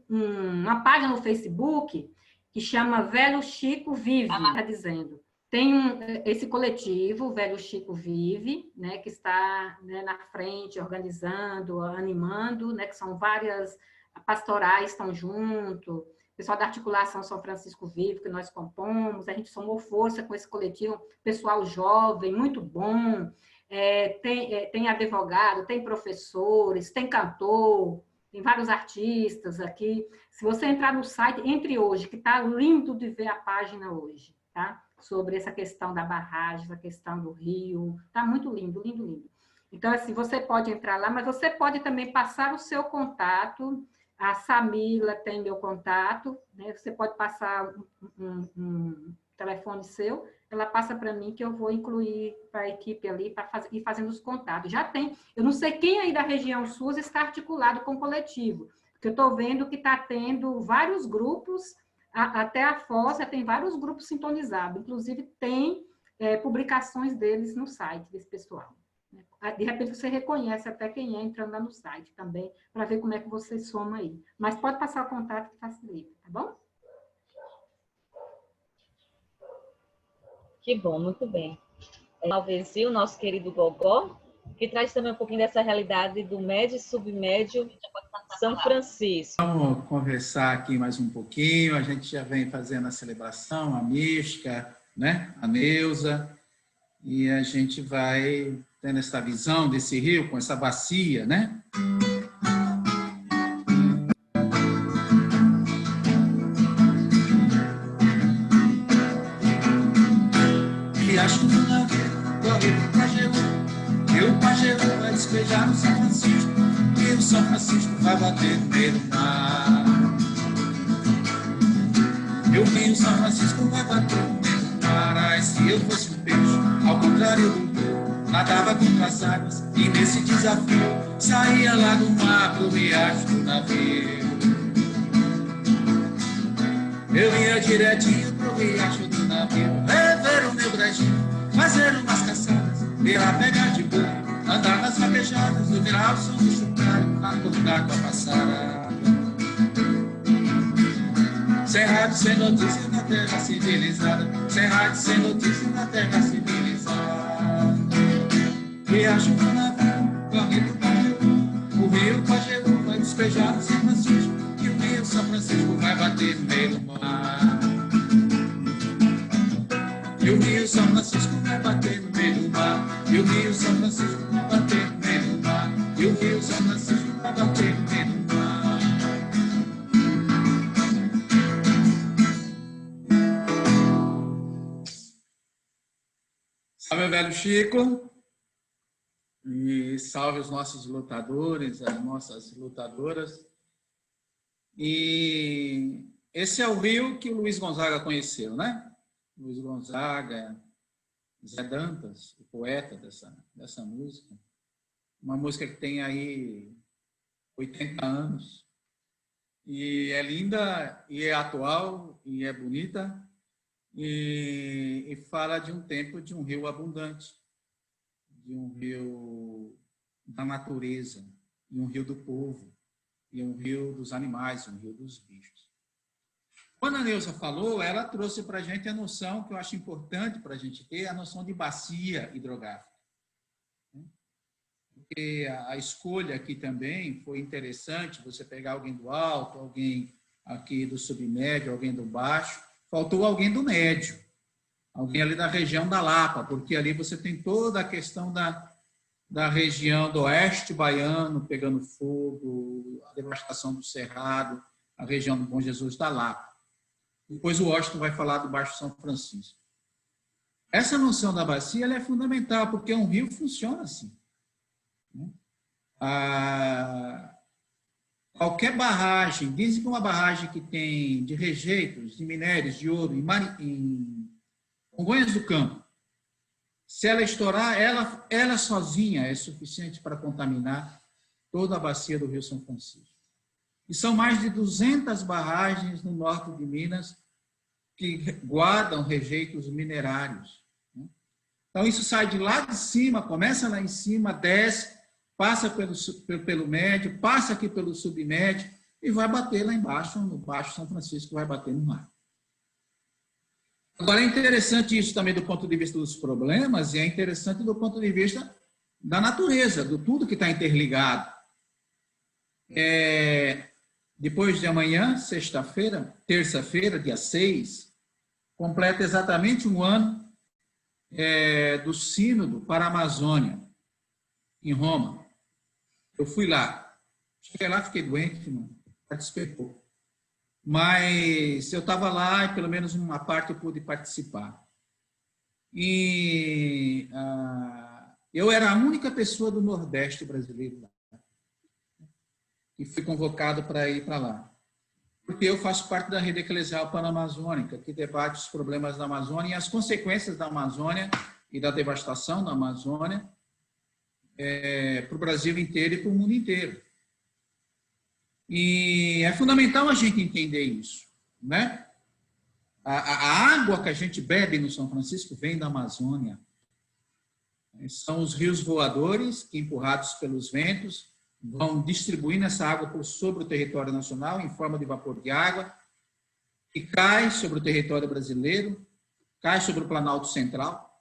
uma página no Facebook que chama Velho Chico Vive, está dizendo. Tem esse coletivo, o Velho Chico Vive, né, que está, né, na frente, organizando, animando, né, que são várias pastorais estão junto, pessoal da articulação São Francisco Vive, que nós compomos, a gente somou força com esse coletivo, pessoal jovem, muito bom, tem advogado, tem professores, tem cantor, tem vários artistas aqui. Se você entrar no site, entre hoje, que está lindo de ver a página hoje, tá? Sobre essa questão da barragem, essa questão do rio, está muito lindo, lindo, lindo. Então, assim, você pode entrar lá, mas você pode também passar o seu contato. A Samila tem meu contato, né? Você pode passar um telefone seu, ela passa para mim que eu vou incluir para a equipe ali, para ir fazendo os contatos. Já tem, eu não sei quem aí da região sul está articulado com o coletivo, porque eu estou vendo que está tendo vários grupos, até a Fossa tem vários grupos sintonizados, inclusive tem publicações deles no site desse pessoal. De repente você reconhece até quem é entrando lá no site também, para ver como é que você soma aí. Mas pode passar o contato que facilita, tá bom? Que bom, muito bem. Talvez o nosso querido Gogó, que traz também um pouquinho dessa realidade do médio e submédio São Francisco. Vamos conversar aqui mais um pouquinho. A gente já vem fazendo a celebração, a mística, né? A Neuza, e a gente vai tendo essa visão desse rio com essa bacia, né? Riacho do Navio, corre pro Pajeú, e o Pajeú vai despejar no São Francisco, e o São Francisco vai bater no meio do mar. E o rio São Francisco vai bater no meio do mar. Ai, se eu fosse um peixe, ao contrário do rio, nadava contra as águas, e nesse desafio saía lá do mar pro riacho do navio. Eu ia direitinho pro riacho do navio, rever o meu brejinho, fazer umas caçadas, ir lá pegar de boi, andar nas vaquejadas, ouvir o som do chocalho, acordar com a passarada. Sem rádio, sem notícia na terra civilizada, sem rádio, sem notícia na terra civilizada. Riacho do navio, corre pro Pajeú, o rio Pajeú vai despejar no São Francisco, e o rio São Francisco vai bater no meio do mar. E o rio São Francisco vai bater no meio do mar, e o rio São Francisco vai bater no meio do mar, e o rio São Francisco vai bater no meio do mar. Salve, velho Chico, e salve os nossos lutadores, as nossas lutadoras. E esse é o rio que o Luiz Gonzaga conheceu, né? Luiz Gonzaga, Zé Dantas, o poeta dessa música. Uma música que tem aí 80 anos. E é linda, e é atual, e é bonita. E fala de um tempo de um rio abundante, de um rio da natureza, de um rio do povo, e um rio dos animais, um rio dos bichos. Quando a Neuza falou, ela trouxe para a gente a noção que eu acho importante para a gente ter, a noção de bacia hidrográfica. Porque a escolha aqui também foi interessante, você pegar alguém do alto, alguém aqui do submédio, alguém do baixo, faltou alguém do médio, alguém ali da região da Lapa, porque ali você tem toda a questão da região do oeste baiano pegando fogo, a devastação do Cerrado, a região do Bom Jesus da Lapa. Depois o Washington vai falar do Baixo São Francisco. Essa noção da bacia ela é fundamental, porque um rio funciona assim. Qualquer barragem, dizem que uma barragem que tem de rejeitos, de minérios, de ouro, em Congonhas do Campo, Se ela estourar, ela sozinha é suficiente para contaminar toda a bacia do Rio São Francisco. E são mais de 200 barragens no norte de Minas que guardam rejeitos minerários. Então, isso sai de lá de cima, começa lá em cima, desce, passa pelo médio, passa aqui pelo submédio e vai bater lá embaixo, no Baixo São Francisco, vai bater no mar. Agora, é interessante isso também do ponto de vista dos problemas e é interessante do ponto de vista da natureza, do tudo que está interligado. Depois de amanhã, sexta-feira, terça-feira, dia 6, completa exatamente um ano do Sínodo para a Amazônia, em Roma. Eu fui lá. Cheguei lá, fiquei doente, não participei pouco. Mas eu estava lá e pelo menos uma parte eu pude participar. E eu era a única pessoa do Nordeste brasileiro lá. E fui convocado para ir para lá. Porque eu faço parte da Rede Eclesial Panamazônica, que debate os problemas da Amazônia e as consequências da Amazônia e da devastação da Amazônia para o Brasil inteiro e para o mundo inteiro. E é fundamental a gente entender isso, né? A água que a gente bebe no São Francisco vem da Amazônia. São os rios voadores que, empurrados pelos ventos, vão distribuindo essa água sobre o território nacional em forma de vapor de água e cai sobre o território brasileiro, cai sobre o Planalto Central,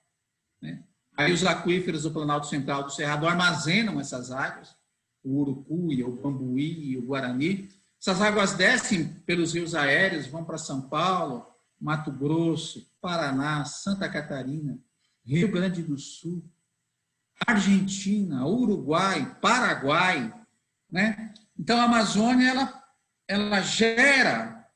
né? Aí os aquíferos do Planalto Central do Cerrado armazenam essas águas, o Urucuia, o Bambuí, o Guarani. Essas águas descem pelos rios aéreos, vão para São Paulo, Mato Grosso, Paraná, Santa Catarina, Rio Grande do Sul, Argentina, Uruguai, Paraguai, né? Então, a Amazônia, ela gera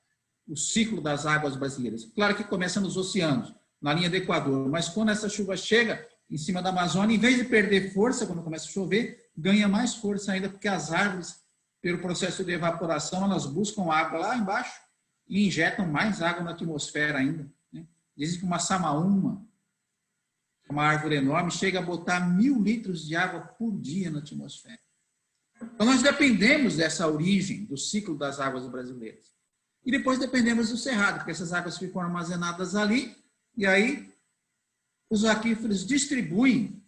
o ciclo das águas brasileiras. Claro que começa nos oceanos, na linha do Equador, mas quando essa chuva chega em cima da Amazônia, em vez de perder força, quando começa a chover, ganha mais força ainda, porque as árvores, pelo processo de evaporação, elas buscam água lá embaixo e injetam mais água na atmosfera ainda, né? Dizem que uma samaúma, uma árvore enorme, chega a botar 1000 litros de água por dia na atmosfera. Então, nós dependemos dessa origem, do ciclo das águas brasileiras. E depois dependemos do cerrado, porque essas águas ficam armazenadas ali, e aí os aquíferos distribuem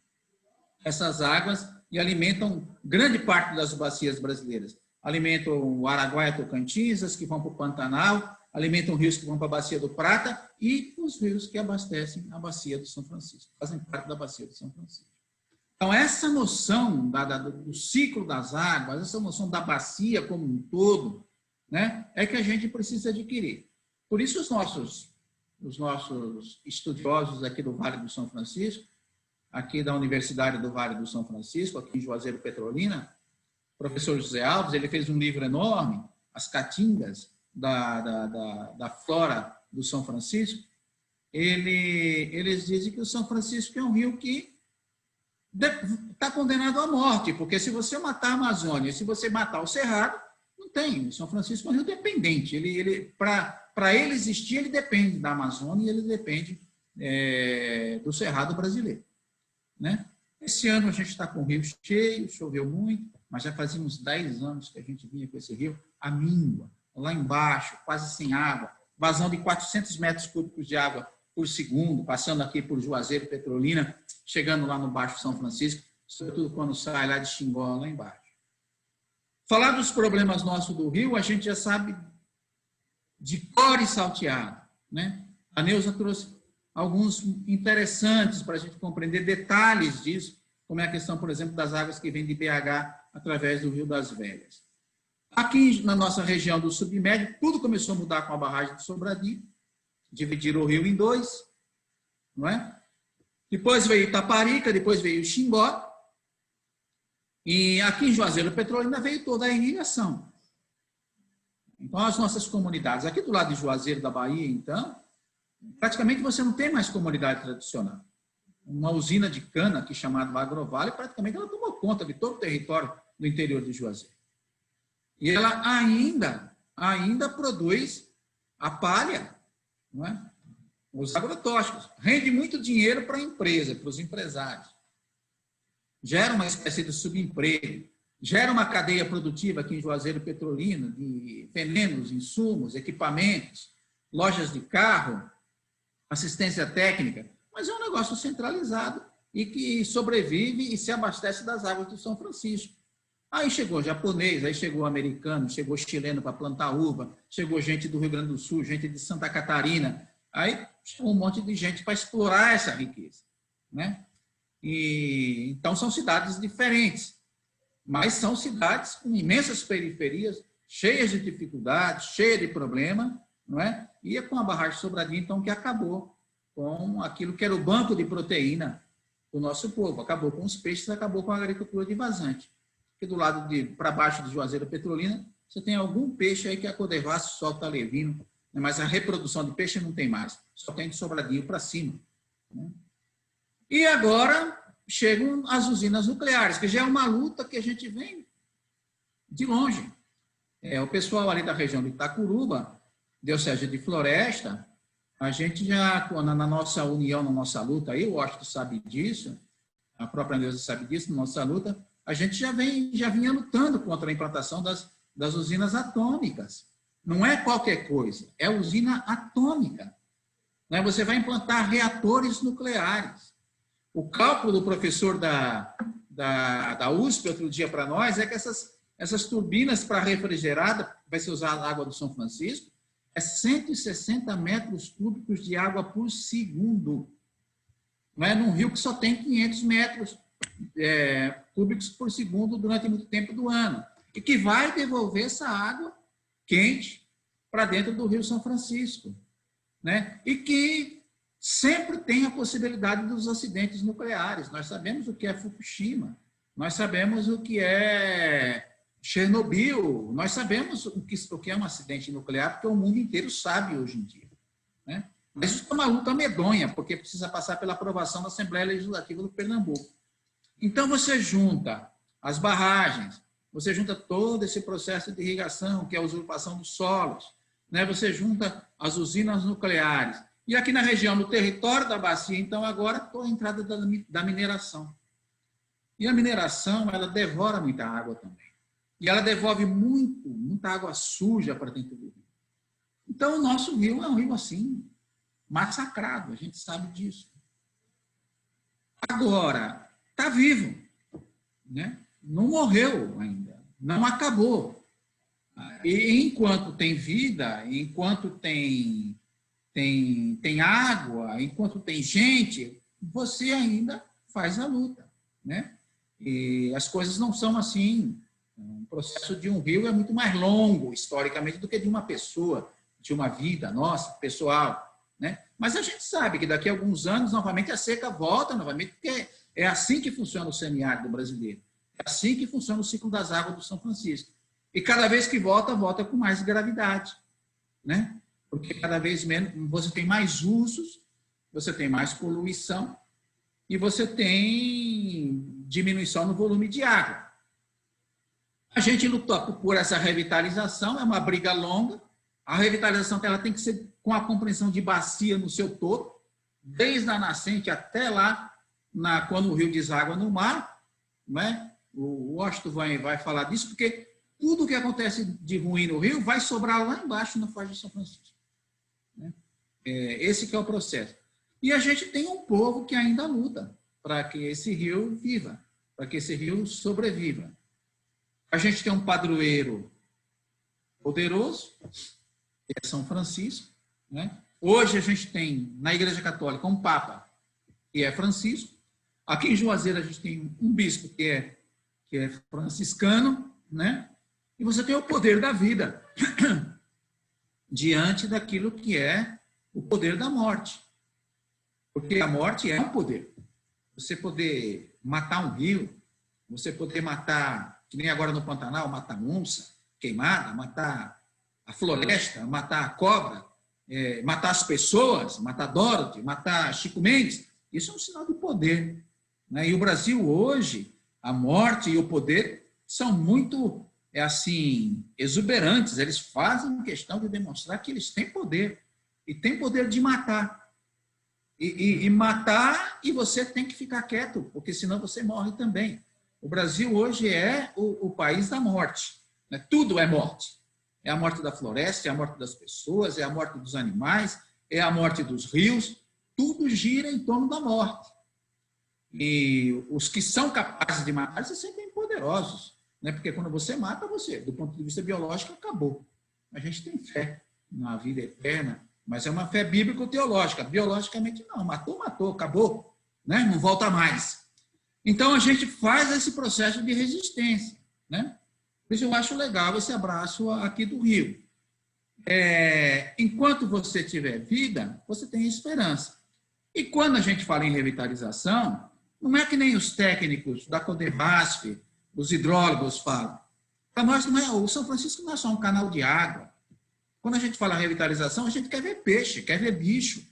essas águas e alimentam grande parte das bacias brasileiras. Alimentam o Araguaia, Tocantins, as que vão para o Pantanal, alimentam rios que vão para a Bacia do Prata e os rios que abastecem a Bacia do São Francisco, fazem parte da Bacia do São Francisco. Então, essa noção do ciclo das águas, essa noção da bacia como um todo, né, é que a gente precisa adquirir. Por isso, os nossos estudiosos aqui do Vale do São Francisco, aqui da Universidade do Vale do São Francisco, aqui em Juazeiro Petrolina, o professor José Alves, ele fez um livro enorme, As Caatingas da Flora do São Francisco. Eles dizem que o São Francisco é um rio que está condenado à morte, porque se você matar a Amazônia, se você matar o Cerrado, não tem. O São Francisco é um rio dependente. Para ele existir, ele depende da Amazônia e ele depende do Cerrado brasileiro, né? Esse ano a gente está com o rio cheio, choveu muito, mas já fazia uns 10 anos que a gente vinha com esse rio à míngua, lá embaixo, quase sem água, vazão de 400 metros cúbicos de água por segundo, passando aqui por Juazeiro Petrolina, chegando lá no Baixo São Francisco, sobretudo quando sai lá de Xingó, lá embaixo. Falar dos problemas nossos do rio, a gente já sabe de cor e salteado, né? A Neuza trouxe alguns interessantes para a gente compreender detalhes disso, como é a questão, por exemplo, das águas que vêm de BH através do Rio das Velhas. Aqui na nossa região do submédio, tudo começou a mudar com a barragem de Sobradinho, dividiram o rio em 2, não é? Depois veio Itaparica, depois veio Xingó, e aqui em Juazeiro Petrolina veio toda a irrigação. Então, as nossas comunidades, aqui do lado de Juazeiro da Bahia, então, praticamente você não tem mais comunidade tradicional. Uma usina de cana, aqui chamada Agrovale, praticamente ela tomou conta de todo o território do interior de Juazeiro. E ela ainda produz a palha, não é? os agrotóxicos. Rende muito dinheiro para a empresa, para os empresários. Gera uma espécie de subemprego. Gera uma cadeia produtiva aqui em Juazeiro Petrolina, de venenos, insumos, equipamentos, lojas de carro, assistência técnica, mas é um negócio centralizado e que sobrevive e se abastece das águas do São Francisco. Aí chegou japonês, aí chegou americano, chegou chileno para plantar uva, chegou gente do Rio Grande do Sul, gente de Santa Catarina, aí chegou um monte de gente para explorar essa riqueza, né? E, então, são cidades diferentes, mas são cidades com imensas periferias, cheias de dificuldades, cheias de problemas, não é? E é com a barragem Sobradinho, então, que acabou com aquilo que era o banco de proteína do nosso povo. Acabou com os peixes, acabou com a agricultura de vazante. Porque do lado de para baixo de Juazeiro Petrolina, você tem algum peixe aí que a Codevasf solta levino, mas a reprodução de peixe não tem mais. Só tem de Sobradinho para cima, né? E agora chegam as usinas nucleares, que já é uma luta que a gente vem de longe. O pessoal ali da região de Itacuruba, Diocese de Floresta, a gente já, na nossa união, na nossa luta, aí o Washington sabe disso, a própria Neuza sabe disso, na nossa luta, a gente já vinha lutando contra a implantação das usinas atômicas. Não é qualquer coisa, é usina atômica. Né? Você vai implantar reatores nucleares. O cálculo do professor da USP, outro dia para nós, é que essas turbinas para refrigerada, vai ser usada a água do São Francisco, é 160 metros cúbicos de água por segundo. Não é? Num rio que só tem 500 metros cúbicos por segundo durante muito tempo do ano. E que vai devolver essa água quente para dentro do Rio São Francisco. Né? E que sempre tem a possibilidade dos acidentes nucleares. Nós sabemos o que é Fukushima, nós sabemos o que é Chernobyl, nós sabemos o que é um acidente nuclear, porque o mundo inteiro sabe hoje em dia. Né? Mas isso é uma luta medonha, porque precisa passar pela aprovação da Assembleia Legislativa do Pernambuco. Então, você junta as barragens, você junta todo esse processo de irrigação, que é a usurpação dos solos, né? Você junta as usinas nucleares. E aqui na região, no território da bacia, então, agora, toda a entrada da mineração. E a mineração, ela devora muita água também. E ela devolve muita água suja para dentro do rio. Então, o nosso rio é um rio assim, massacrado, a gente sabe disso. Agora, está vivo, né? Não morreu ainda, não acabou. E enquanto tem vida, enquanto tem água, enquanto tem gente, você ainda faz a luta, né? E as coisas não são assim. O processo de um rio é muito mais longo, historicamente, do que de uma pessoa, de uma vida nossa, pessoal, né? Mas a gente sabe que daqui a alguns anos, novamente, a seca volta novamente, porque é assim que funciona o semiárido brasileiro. É assim que funciona o ciclo das águas do São Francisco. E cada vez que volta com mais gravidade, né? Porque cada vez menos você tem mais usos, você tem mais poluição e você tem diminuição no volume de água. A gente lutou por essa revitalização, é uma briga longa. A revitalização ela tem que ser com a compreensão de bacia no seu todo, desde a nascente até lá, quando o rio deságua no mar, né? O Washington vai falar disso, porque tudo que acontece de ruim no rio vai sobrar lá embaixo na Foz de São Francisco. Né? Esse que é o processo. E a gente tem um povo que ainda luta para que esse rio viva, para que esse rio sobreviva. A gente tem um padroeiro poderoso, que é São Francisco. Né? Hoje a gente tem, na Igreja Católica, um Papa, que é Francisco. Aqui em Juazeiro a gente tem um bispo que é franciscano, né? E você tem o poder da vida diante daquilo que é o poder da morte. Porque a morte é um poder. Você poder matar um rio, você poder matar, que nem agora no Pantanal, matar onça queimada, matar a floresta, matar a cobra, matar as pessoas, matar Dorothy, matar Chico Mendes, isso é um sinal de poder. Né? E o Brasil hoje, a morte e o poder são muito, exuberantes. Eles fazem questão de demonstrar que eles têm poder. E têm poder de matar. e matar, e você tem que ficar quieto, porque senão você morre também. O Brasil hoje é o país da morte, né? Tudo é morte. É a morte da floresta, é a morte das pessoas, é a morte dos animais, é a morte dos rios, tudo gira em torno da morte. E os que são capazes de matar se sentem poderosos, né? Porque quando você mata, você, do ponto de vista biológico, acabou. A gente tem fé na vida eterna, mas é uma fé bíblico-teológica. Biologicamente, não. Matou, matou, acabou, né? Não volta mais. Então, a gente faz esse processo de resistência, né? Por isso eu acho legal esse abraço aqui do Rio. Enquanto você tiver vida, você tem esperança. E quando a gente fala em revitalização, não é que nem os técnicos da Codevasf, os hidrólogos falam. Para nós, não é, o São Francisco não é só um canal de água. Quando a gente fala revitalização, a gente quer ver peixe, quer ver bicho,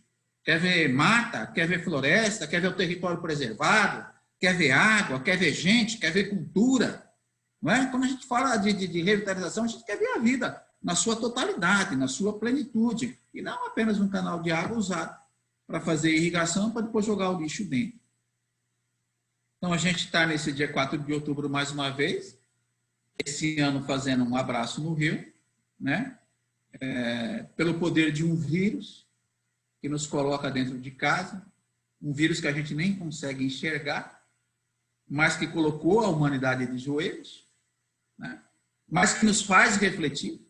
quer ver mata, quer ver floresta, quer ver o território preservado, quer ver água, quer ver gente, quer ver cultura. Não é? Quando a gente fala de revitalização, a gente quer ver a vida na sua totalidade, na sua plenitude, e não apenas um canal de água usado para fazer irrigação, para depois jogar o lixo dentro. Então, a gente está nesse dia 4 de outubro mais uma vez, esse ano fazendo um abraço no Rio, né? Pelo poder de um vírus que nos coloca dentro de casa, um vírus que a gente nem consegue enxergar, mas que colocou a humanidade de joelhos, né? Mas que nos faz refletir,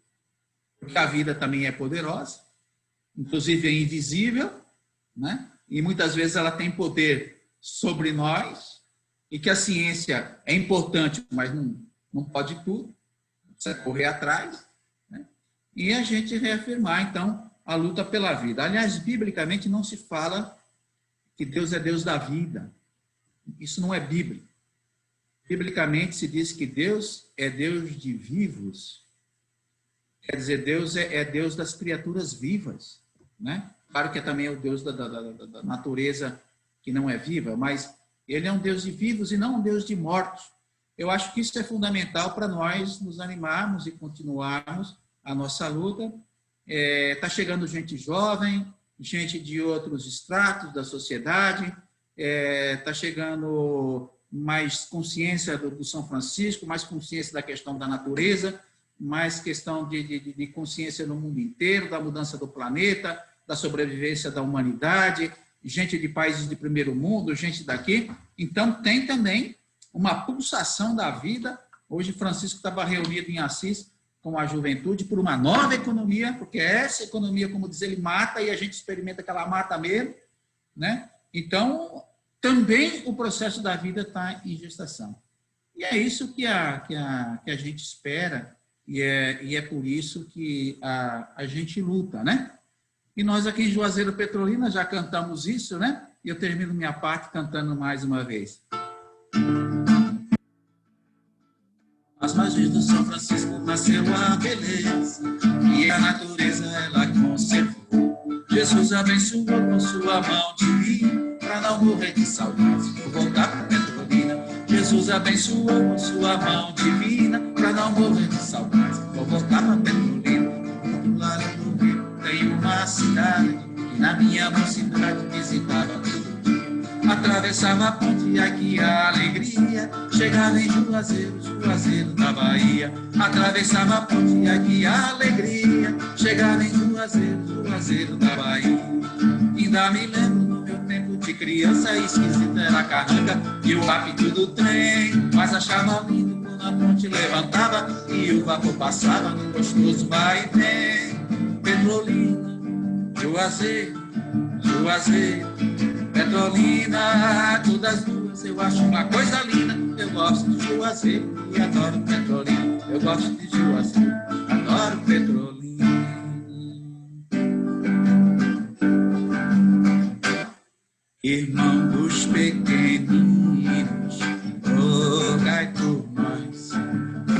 porque a vida também é poderosa, inclusive é invisível, né? E muitas vezes ela tem poder sobre nós, e que a ciência é importante, mas não pode tudo, precisa correr atrás, né? E a gente reafirmar, então, a luta pela vida. Aliás, biblicamente não se fala que Deus é Deus da vida. Isso não é bíblico. Biblicamente se diz que Deus é Deus de vivos. Quer dizer, Deus é Deus das criaturas vivas, né? Claro que é também o Deus da natureza que não é viva, mas ele é um Deus de vivos e não um Deus de mortos. Eu acho que isso é fundamental para nós nos animarmos e continuarmos a nossa luta. Está chegando gente jovem, gente de outros estratos da sociedade, está chegando mais consciência do São Francisco, mais consciência da questão da natureza, mais questão de consciência no mundo inteiro, da mudança do planeta, da sobrevivência da humanidade, gente de países de primeiro mundo, gente daqui. Então, tem também uma pulsação da vida. Hoje, Francisco estava reunido em Assis com a juventude por uma nova economia, porque essa economia, como diz ele, mata, e a gente experimenta que ela mata mesmo, né? Então, também o processo da vida está em gestação. E é isso que a gente espera, e é por isso que a gente luta, né? E nós aqui em Juazeiro Petrolina já cantamos isso, né? E eu termino minha parte cantando mais uma vez. As margens do São Francisco nasceu a beleza, e a natureza ela conservou. Jesus abençoou com sua mão divina, para não morrer de saudades, vou voltar para Petrolina. Jesus abençoou com sua mão divina, para não morrer de saudades, vou voltar para Petrolina. Do lado do rio tem uma cidade, que na minha mocidade visitava todo dia. Atravessava a ponte aqui a alegria, chegava em Juazeiro, Juazeiro da Bahia. Atravessava a ponte aqui a alegria, chegava em Juazeiro, Juazeiro da Bahia. Ainda me lembro no meu tempo de criança, esquisita era a carranga e o apito do trem, mas achava lindo quando a ponte levantava e o vapor passava num gostoso vai e vem. Petrolina, Juazeiro, Juazeiro, Petrolina, todas duas eu acho uma coisa linda. Eu gosto de Juazeiro e adoro Petrolina. Eu gosto de Juazeiro, adoro Petrolina. Irmão dos pequeninos, rogai por nós.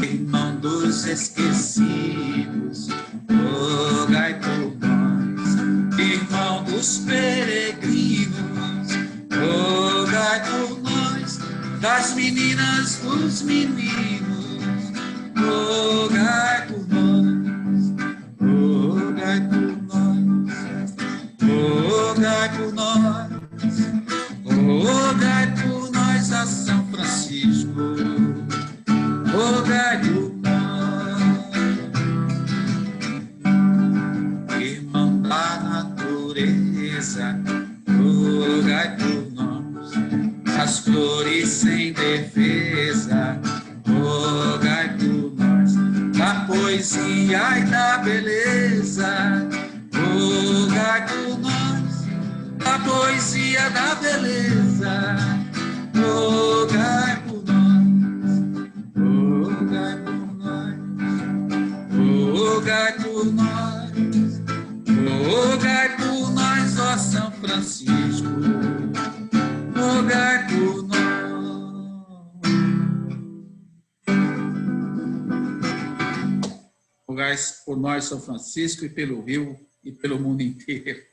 Irmão dos esquecidos, rogai por nós. Irmão dos peregrinos, rogai por nós. Das meninas, dos meninos, rogai por nós. Rogai por nós, rogai por nós. das flores sem defesa, rogai por nós, da poesia e da beleza, rogai por nós, da poesia e da beleza, rogai por nós, rogai por nós, rogai por nós, rogai por nós, ó São Francisco, rogai por nós. Rogai por nós, São Francisco, e pelo Rio e pelo mundo inteiro.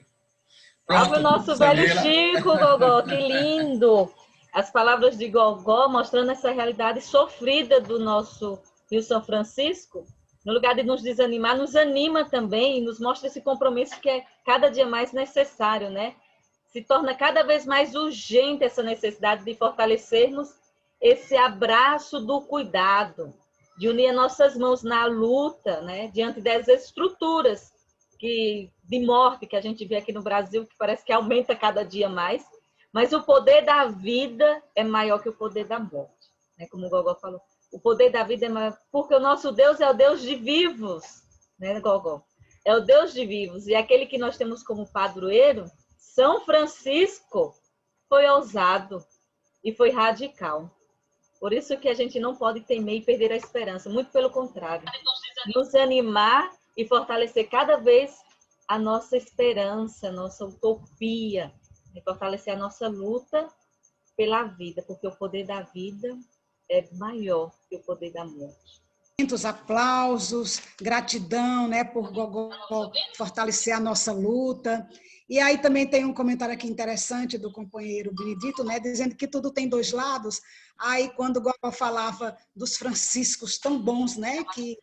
Salve o nosso velho Chico, Gogó, que lindo! As palavras de Gogó mostrando essa realidade sofrida do nosso Rio São Francisco. No lugar de nos desanimar, nos anima também e nos mostra esse compromisso que é cada dia mais necessário, né? Se torna cada vez mais urgente essa necessidade de fortalecermos esse abraço do cuidado, de unir nossas mãos na luta, né? Diante das estruturas de morte que a gente vê aqui no Brasil, que parece que aumenta cada dia mais, mas o poder da vida é maior que o poder da morte, né? Como o Gogó falou. O poder da vida é maior, porque o nosso Deus é o Deus de vivos, né, Gogó? É o Deus de vivos. E aquele que nós temos como padroeiro, São Francisco, foi ousado e foi radical. Por isso que a gente não pode temer e perder a esperança. Muito pelo contrário. Nos animar e fortalecer cada vez a nossa esperança, a nossa utopia. E fortalecer a nossa luta pela vida, porque o poder da vida é maior que o poder da morte. Muitos aplausos, gratidão, né, por Gogó fortalecer a nossa luta. E aí também tem um comentário aqui interessante do companheiro Benedito, né, dizendo que tudo tem dois lados. Aí quando Gogó falava dos franciscos tão bons, né, que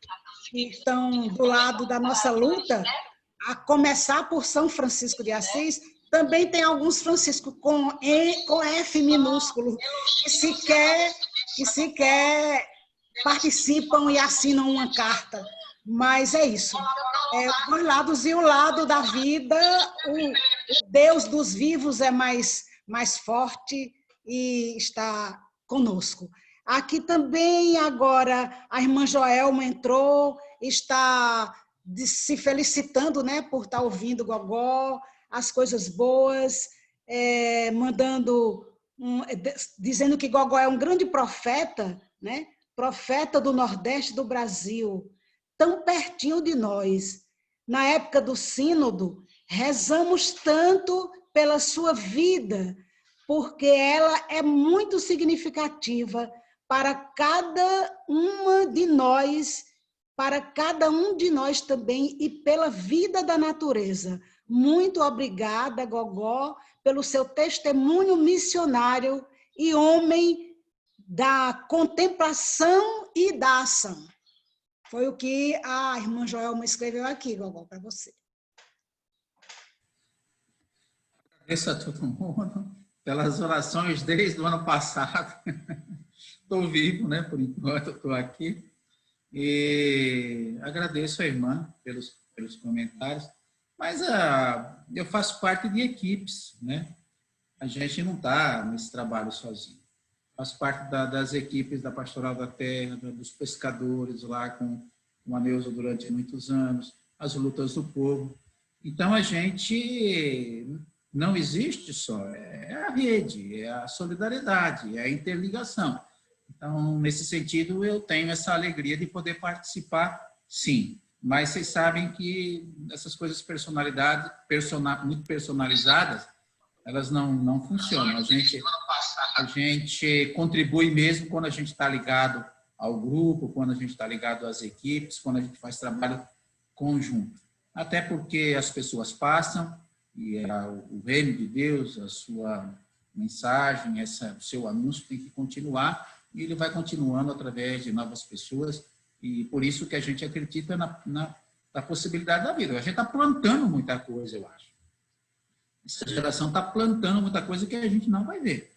estão do lado da nossa luta, a começar por São Francisco de Assis, também tem alguns Francisco com F minúsculo, que sequer participam e assinam uma carta. Mas é isso. Dois lados, e o lado da vida, o Deus dos vivos é mais forte e está conosco. Aqui também agora a irmã Joelma entrou, está se felicitando, né, por estar ouvindo Gogó, as coisas boas, dizendo que Gogó é um grande profeta, né? Profeta do Nordeste do Brasil, tão pertinho de nós. Na época do sínodo, rezamos tanto pela sua vida, porque ela é muito significativa para cada uma de nós, para cada um de nós também, e pela vida da natureza. Muito obrigada, Gogó, pelo seu testemunho missionário e homem da contemplação e da ação. Foi o que a irmã Joelma escreveu aqui, Gogó, para você. Agradeço a todo mundo pelas orações desde o ano passado. Estou vivo, né? Por enquanto estou aqui. E agradeço a irmã pelos comentários. Mas eu faço parte de equipes, né? A gente não está nesse trabalho sozinho. Faço parte das equipes da Pastoral da Terra, dos pescadores lá com a Neuza durante muitos anos, as lutas do povo. Então, a gente não existe só, é a rede, é a solidariedade, é a interligação. Então, nesse sentido, eu tenho essa alegria de poder participar, sim. Mas vocês sabem que essas coisas muito personalizadas, elas não funcionam. A gente contribui mesmo quando a gente está ligado ao grupo, quando a gente está ligado às equipes, quando a gente faz trabalho conjunto. Até porque as pessoas passam e o reino de Deus, a sua mensagem, o seu anúncio tem que continuar, e ele vai continuando através de novas pessoas. E por isso que a gente acredita na possibilidade da vida. A gente está plantando muita coisa, eu acho. Essa geração está plantando muita coisa que a gente não vai ver.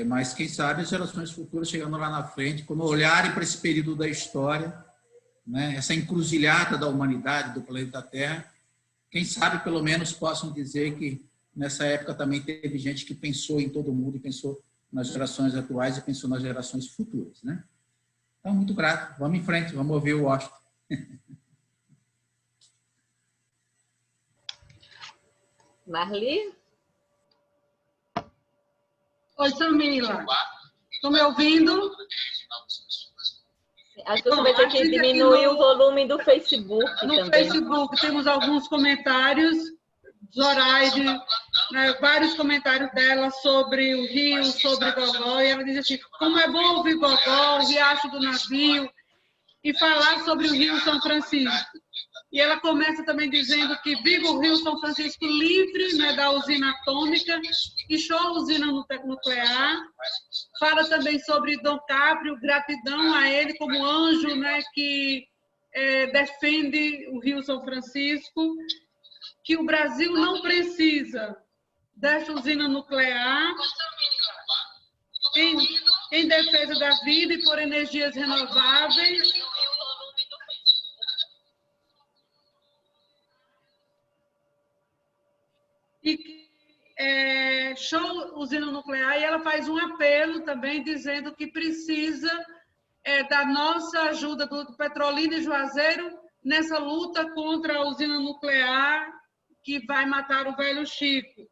Mas quem sabe as gerações futuras, chegando lá na frente, quando olharem para esse período da história, né, essa encruzilhada da humanidade, do planeta Terra, quem sabe pelo menos possam dizer que nessa época também teve gente que pensou em todo mundo e pensou nas gerações atuais e pensou nas gerações futuras, né? Então, muito grato. Vamos em frente, vamos ouvir o Washington. Marli? Oi, Samila. Estão me ouvindo? Acho que você vai ter que diminuir o volume do Facebook no também. No Facebook temos alguns comentários. Zoraide, né, vários comentários dela sobre o Rio, sobre Gogó, e ela diz assim, como é bom ouvir Gogó, o Riacho do Navio, e falar sobre o Rio São Francisco. E ela começa também dizendo que viva o Rio São Francisco livre, né, da usina atômica, e show a usina nuclear. Fala também sobre Dom Caprio, gratidão a ele como anjo, né, que defende o Rio São Francisco, que o Brasil não precisa dessa usina nuclear em defesa da vida e por energias renováveis. E que show usina nuclear, e ela faz um apelo também dizendo que precisa da nossa ajuda do Petrolina e Juazeiro nessa luta contra a usina nuclear que vai matar o velho Chico.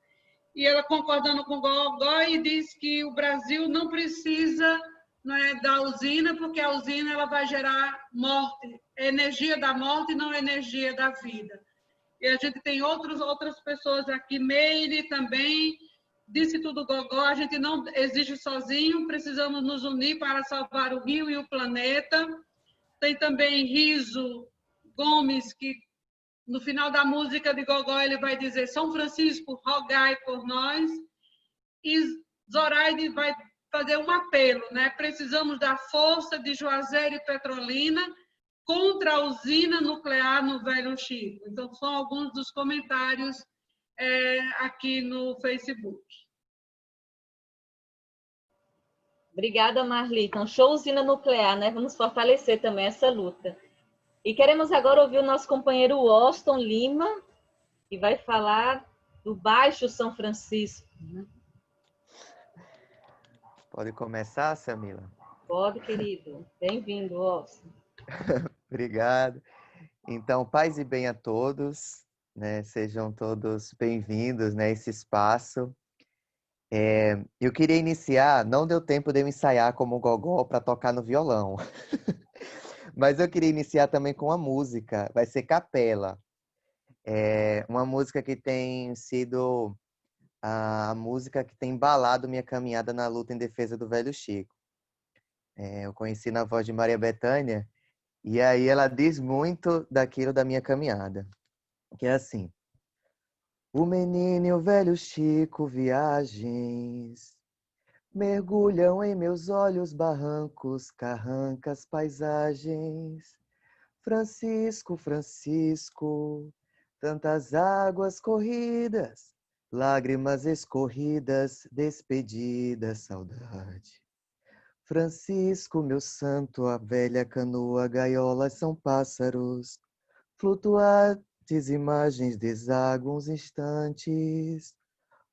E ela concordando com o Gogó e diz que o Brasil não precisa, né, da usina, porque a usina ela vai gerar morte, energia da morte e não energia da vida. E a gente tem outras pessoas aqui, Meire também, disse tudo Gogó, a gente não existe sozinho, precisamos nos unir para salvar o Rio e o planeta. Tem também Riso Gomes, que no final da música de Gogó ele vai dizer São Francisco, rogai por nós. E Zoraide vai fazer um apelo, né? Precisamos da força de Juazeiro e Petrolina contra a usina nuclear no Velho Chico. Então, são alguns dos comentários aqui no Facebook. Obrigada, Marli. Então, show usina nuclear, né? Vamos fortalecer também essa luta. E queremos agora ouvir o nosso companheiro Washington Lima, que vai falar do Baixo São Francisco. Pode começar, Samila? Pode, querido. Bem-vindo, Washington. Obrigado. Então, paz e bem a todos, né? Sejam todos bem-vindos, né, a esse espaço. Eu queria iniciar, não deu tempo de eu ensaiar como Gogó para tocar no violão. Mas eu queria iniciar também com uma música, vai ser Capela. Uma música que tem sido a música que tem embalado minha caminhada na luta em defesa do Velho Chico. Eu conheci na voz de Maria Bethânia, e aí ela diz muito daquilo da minha caminhada. Que é assim: o menino e o velho Chico, viagens, mergulham em meus olhos barrancos, carrancas, paisagens. Francisco, Francisco, tantas águas corridas, lágrimas escorridas, despedida, saudade. Francisco, meu santo, a velha canoa, gaiolas são pássaros, flutuantes imagens desaguam uns instantes.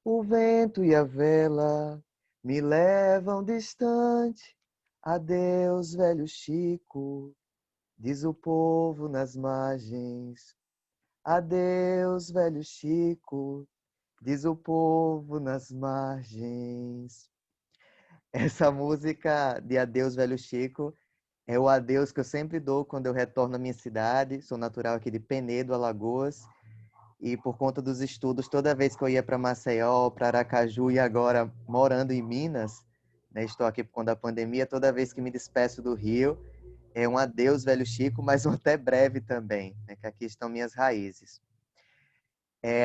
O vento e a vela me levam distante. Adeus, velho Chico, diz o povo nas margens. Adeus, velho Chico, diz o povo nas margens. Essa música de Adeus, velho Chico, é o adeus que eu sempre dou quando eu retorno à minha cidade. Sou natural aqui de Penedo, Alagoas. E por conta dos estudos, toda vez que eu ia para Maceió, para Aracaju e agora morando em Minas, né, estou aqui por conta da pandemia, toda vez que me despeço do Rio, é um adeus, velho Chico, mas um até breve também, né, que aqui estão minhas raízes.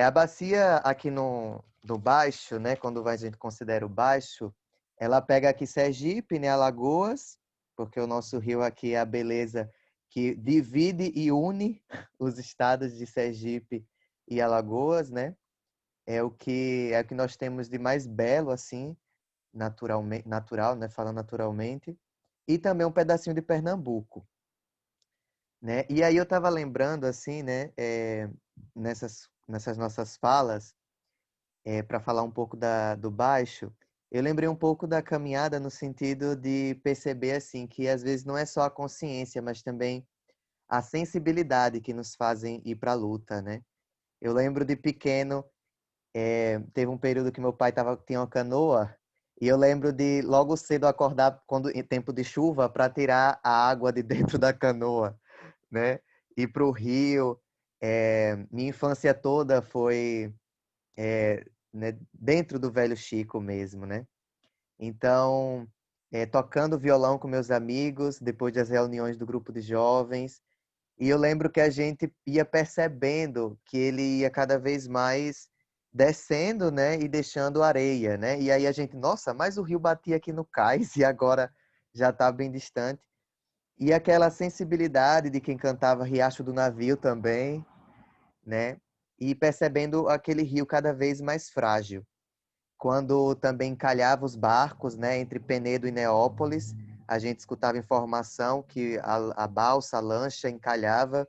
A bacia aqui no Baixo, né, quando a gente considera o Baixo, ela pega aqui Sergipe, né, Alagoas, porque o nosso rio aqui é a beleza que divide e une os estados de Sergipe e Alagoas, né? É o que nós temos de mais belo, assim, natural, né? Falando naturalmente. E também um pedacinho de Pernambuco, né? E aí eu estava lembrando, assim, né? Nessas nossas falas, para falar um pouco do Baixo, eu lembrei um pouco da caminhada no sentido de perceber assim que às vezes não é só a consciência, mas também a sensibilidade que nos fazem ir para a luta, né? Eu lembro de pequeno, teve um período que meu pai tinha uma canoa, e eu lembro de logo cedo acordar quando em tempo de chuva para tirar a água de dentro da canoa, né? Ir para o rio. Minha infância toda foi, né, dentro do Velho Chico mesmo, né? Então, tocando violão com meus amigos, depois das reuniões do grupo de jovens, e eu lembro que a gente ia percebendo que ele ia cada vez mais descendo, né, e deixando areia, né? E aí a gente, nossa, mas o rio batia aqui no cais e agora já está bem distante. E aquela sensibilidade de quem cantava Riacho do Navio também, né? E percebendo aquele rio cada vez mais frágil. Quando também encalhava os barcos, né, entre Penedo e Neópolis, a gente escutava informação que a balsa, a lancha encalhava.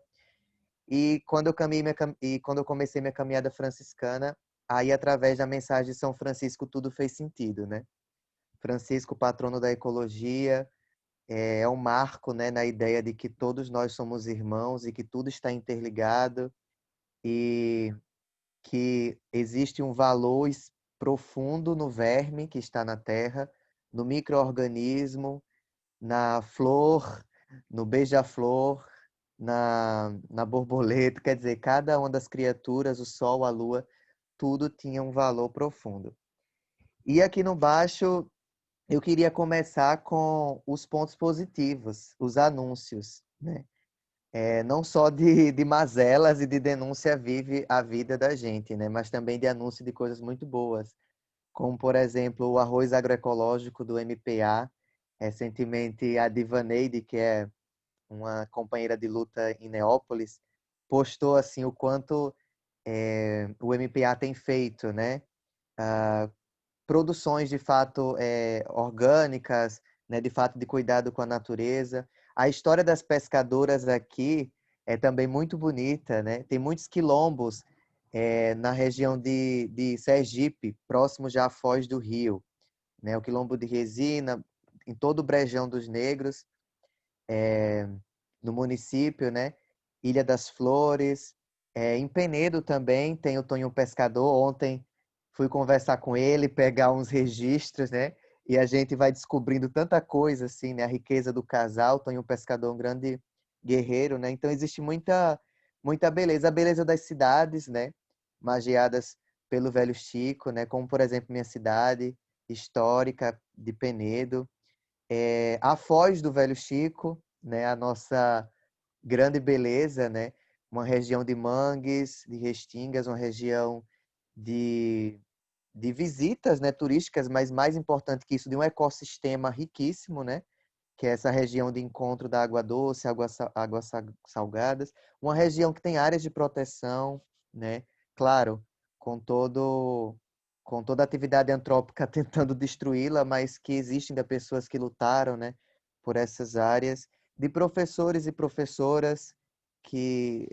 E quando eu comecei minha caminhada franciscana, aí através da mensagem de São Francisco tudo fez sentido, né? Francisco, patrono da ecologia, é um marco, né, na ideia de que todos nós somos irmãos e que tudo está interligado e que existe um valor profundo no verme que está na terra, no micro-organismo, na flor, no beija-flor, na borboleta, quer dizer, cada uma das criaturas, o sol, a lua, tudo tinha um valor profundo. E aqui no baixo, eu queria começar com os pontos positivos, os anúncios, né? Não só de mazelas e de denúncia vive a vida da gente, né? Mas também de anúncio de coisas muito boas, como, por exemplo, o arroz agroecológico do MPA. Recentemente, a Divaneide, que é uma companheira de luta em Neópolis, postou assim o quanto o MPA tem feito, né? Produções de fato orgânicas, né? De fato de cuidado com a natureza. A história das pescadoras aqui é também muito bonita, né? Tem muitos quilombos na região de Sergipe, próximo já à Foz do Rio, né? O quilombo de Resina, em todo o Brejão dos Negros, no município, né? Ilha das Flores, em Penedo também tem o Tonho Pescador. Ontem fui conversar com ele, pegar uns registros, né? E a gente vai descobrindo tanta coisa, assim, né? A riqueza do casal. Tonho Pescador, um grande guerreiro, né? Então existe muita beleza. A beleza das cidades, né? Magiadas pelo Velho Chico, né? Como, por exemplo, minha cidade histórica de Penedo. A Foz do Velho Chico, né? A nossa grande beleza, né? Uma região de mangues, de restingas, uma região de visitas, né, turísticas, mas mais importante que isso, de um ecossistema riquíssimo, né? Que é essa região de encontro da água doce, águas salgadas, uma região que tem áreas de proteção, né? Claro, com toda a atividade antrópica tentando destruí-la, mas que existem ainda pessoas que lutaram, né, por essas áreas, de professores e professoras que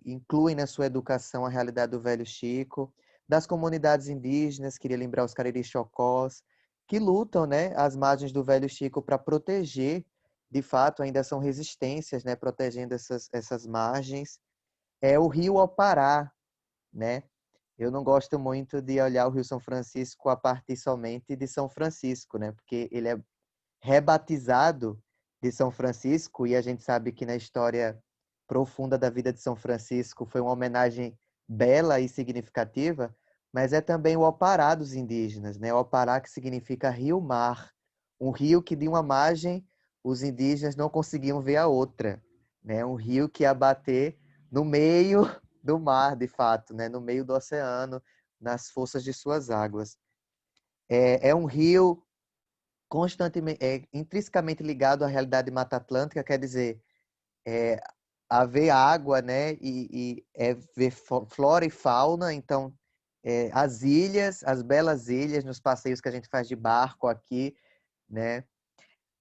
incluem na sua educação a realidade do Velho Chico, das comunidades indígenas, queria lembrar os Cariri-Chocós, que lutam, né, às margens do Velho Chico para proteger, de fato, ainda são resistências, né, protegendo essas margens. O Rio Opará, né? Eu não gosto muito de olhar o Rio São Francisco a partir somente de São Francisco, né? Porque ele é rebatizado de São Francisco e a gente sabe que na história profunda da vida de São Francisco foi uma homenagem bela e significativa, mas é também o Opará dos indígenas, né? O Opará, que significa rio-mar, um rio que de uma margem os indígenas não conseguiam ver a outra, né? Um rio que ia bater no meio do mar, de fato, né? No meio do oceano, nas forças de suas águas. É um rio constantemente, intrinsecamente ligado à realidade Mata Atlântica, quer dizer, haver água, né? E ver flora e fauna. Então, as ilhas, as belas ilhas, nos passeios que a gente faz de barco aqui, né?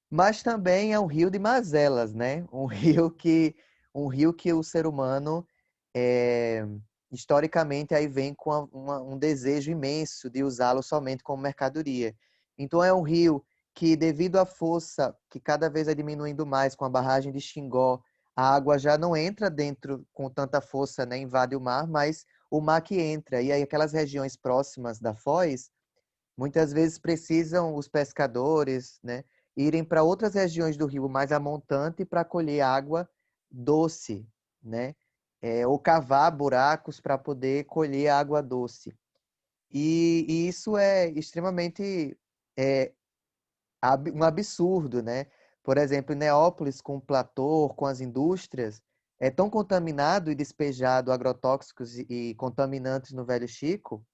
Mas também é um rio de mazelas, né? Um rio que o ser humano historicamente aí vem com um desejo imenso de usá-lo somente como mercadoria. Então é um rio que, devido à força que cada vez é diminuindo mais com a barragem de Xingó, a água já não entra dentro com tanta força, né, invade o mar, mas o mar que entra. E aí aquelas regiões próximas da Foz, muitas vezes precisam os pescadores, né, irem para outras regiões do rio mais a montante para colher água doce, né? Ou cavar buracos para poder colher água doce. E isso é extremamente é, um absurdo, né? Por exemplo, em Neópolis, com o platô, com as indústrias, é tão contaminado e despejado agrotóxicos e contaminantes no Velho Chico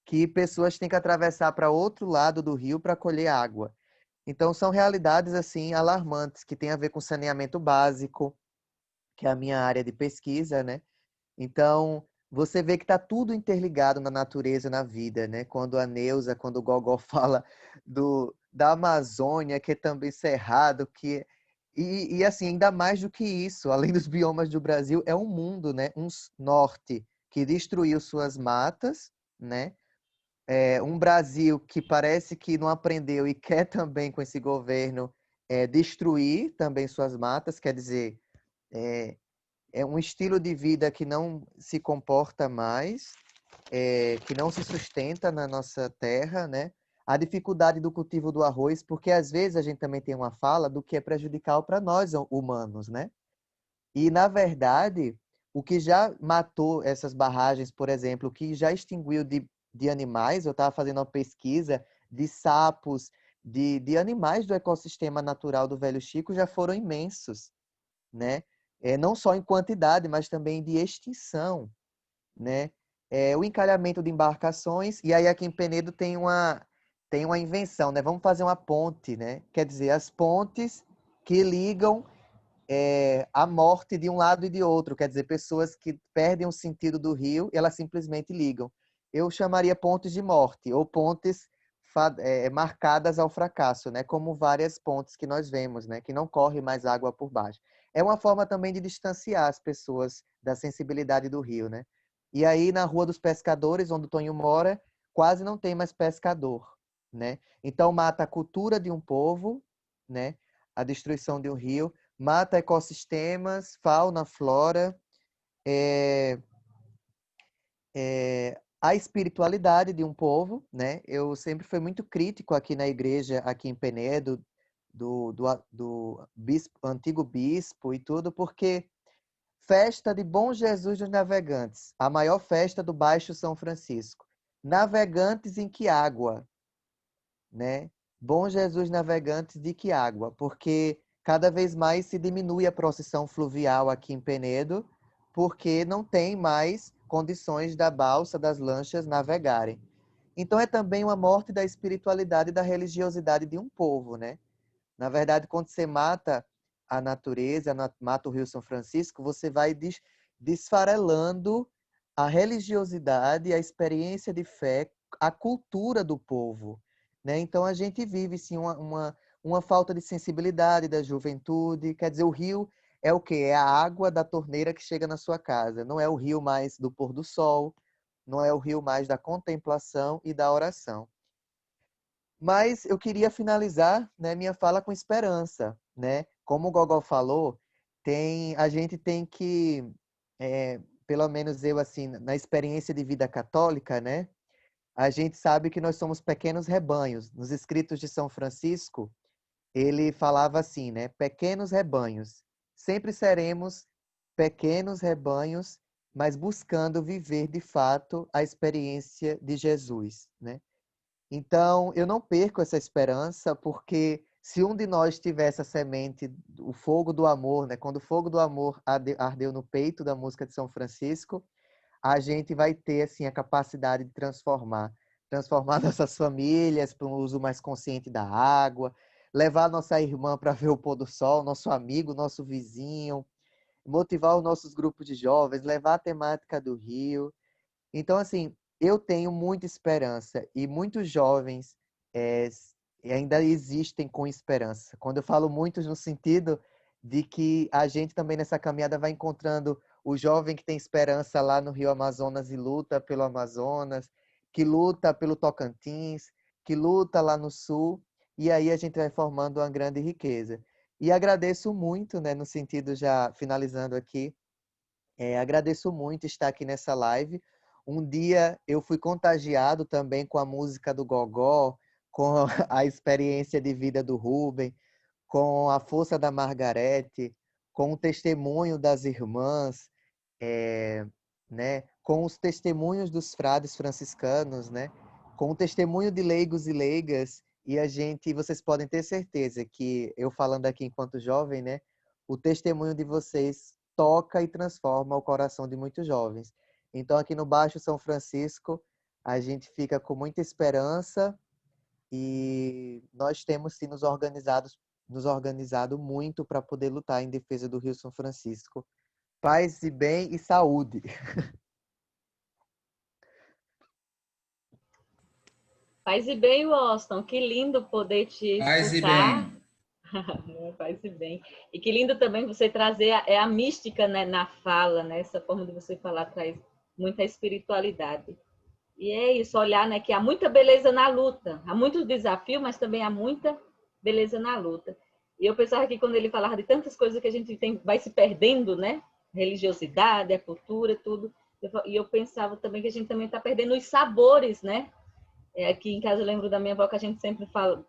que pessoas têm que atravessar para outro lado do rio para colher água. Então, são realidades assim alarmantes que têm a ver com saneamento básico, que é a minha área de pesquisa, né? Então, você vê que está tudo interligado na natureza, na vida, né? Quando a Neuza, quando o Gogó fala da Amazônia, que é também cerrado, e assim, ainda mais do que isso, além dos biomas do Brasil, é um mundo, né? Um norte que destruiu suas matas, né? Um Brasil que parece que não aprendeu e quer também, com esse governo, destruir também suas matas, quer dizer, é um estilo de vida que não se comporta mais, que não se sustenta na nossa terra, né? A dificuldade do cultivo do arroz, porque às vezes a gente também tem uma fala do que é prejudicial para nós humanos, né? E, na verdade, o que já matou essas barragens, por exemplo, o que já extinguiu de animais, eu estava fazendo uma pesquisa de sapos, de animais do ecossistema natural do Velho Chico, já foram imensos, né? Não só em quantidade, mas também de extinção, né? O encalhamento de embarcações, e aí aqui em Penedo tem uma invenção, né? Vamos fazer uma ponte, né? Quer dizer, as pontes que ligam a morte de um lado e de outro, quer dizer, pessoas que perdem o sentido do rio, elas simplesmente ligam. Eu chamaria pontes de morte, ou pontes marcadas ao fracasso, né? Como várias pontes que nós vemos, né? Que não corre mais água por baixo. É uma forma também de distanciar as pessoas da sensibilidade do rio, né? E aí, na Rua dos Pescadores, onde o Tonho mora, quase não tem mais pescador, né? Então, mata a cultura de um povo, né? A destruição de um rio, mata ecossistemas, fauna, flora, a espiritualidade de um povo, né? Eu sempre fui muito crítico aqui na igreja, aqui em Penedo, do antigo bispo e tudo, porque festa de Bom Jesus dos Navegantes, a maior festa do Baixo São Francisco. Navegantes em que água, né? Bom Jesus Navegantes de que água? Porque cada vez mais se diminui a procissão fluvial aqui em Penedo, porque não tem mais condições da balsa, das lanchas navegarem. Então é também uma morte da espiritualidade e da religiosidade de um povo, né? Na verdade, quando você mata a natureza, mata o Rio São Francisco, você vai desfarelando a religiosidade, a experiência de fé, a cultura do povo, né? Então a gente vive sim uma falta de sensibilidade da juventude. Quer dizer, o rio é o quê? É a água da torneira que chega na sua casa. Não é o rio mais do pôr do sol, não é o rio mais da contemplação e da oração. Mas eu queria finalizar, né, minha fala com esperança, né? Como o Gogol falou, a gente tem que, pelo menos eu assim, na experiência de vida católica, né? A gente sabe que nós somos pequenos rebanhos. Nos escritos de São Francisco, ele falava assim, né? Pequenos rebanhos. Sempre seremos pequenos rebanhos, mas buscando viver de fato a experiência de Jesus, né? Então, eu não perco essa esperança, porque se um de nós tivesse a semente, o fogo do amor, né? Quando o fogo do amor ardeu no peito da música de São Francisco, a gente vai ter assim a capacidade de transformar nossas famílias para um uso mais consciente da água, levar nossa irmã para ver o pôr do sol, nosso amigo, nosso vizinho, motivar os nossos grupos de jovens, levar a temática do rio. Então, assim, eu tenho muita esperança e muitos jovens é, ainda existem com esperança. Quando eu falo muitos no sentido de que a gente também nessa caminhada vai encontrando o jovem que tem esperança lá no Rio Amazonas e luta pelo Amazonas, que luta pelo Tocantins, que luta lá no Sul, e aí a gente vai formando uma grande riqueza. E agradeço muito, né, no sentido, já finalizando aqui, agradeço muito estar aqui nessa live. Um dia eu fui contagiado também com a música do Gogó, com a experiência de vida do Rubem, com a força da Margarete, com o testemunho das irmãs, né, com os testemunhos dos frades franciscanos, né, com o testemunho de leigos e leigas, e vocês podem ter certeza que eu falando aqui enquanto jovem, né, o testemunho de vocês toca e transforma o coração de muitos jovens. Então, aqui no Baixo São Francisco, a gente fica com muita esperança e nós temos sim nos organizado muito para poder lutar em defesa do Rio São Francisco. Paz e bem e saúde. Paz e bem, Washington. Que lindo poder te Paz e escutar. bem. Paz e bem. E que lindo também você trazer a mística, né, na fala, né? Essa forma de você falar traz muita espiritualidade. E é isso, olhar, né, que há muita beleza na luta. Há muitos desafios, mas também há muita beleza na luta. E eu pensava que quando ele falava de tantas coisas que a gente vai se perdendo, né? Religiosidade, a cultura, tudo. E eu pensava também que a gente também está perdendo os sabores, né? Aqui em casa eu lembro da minha avó que a gente sempre fala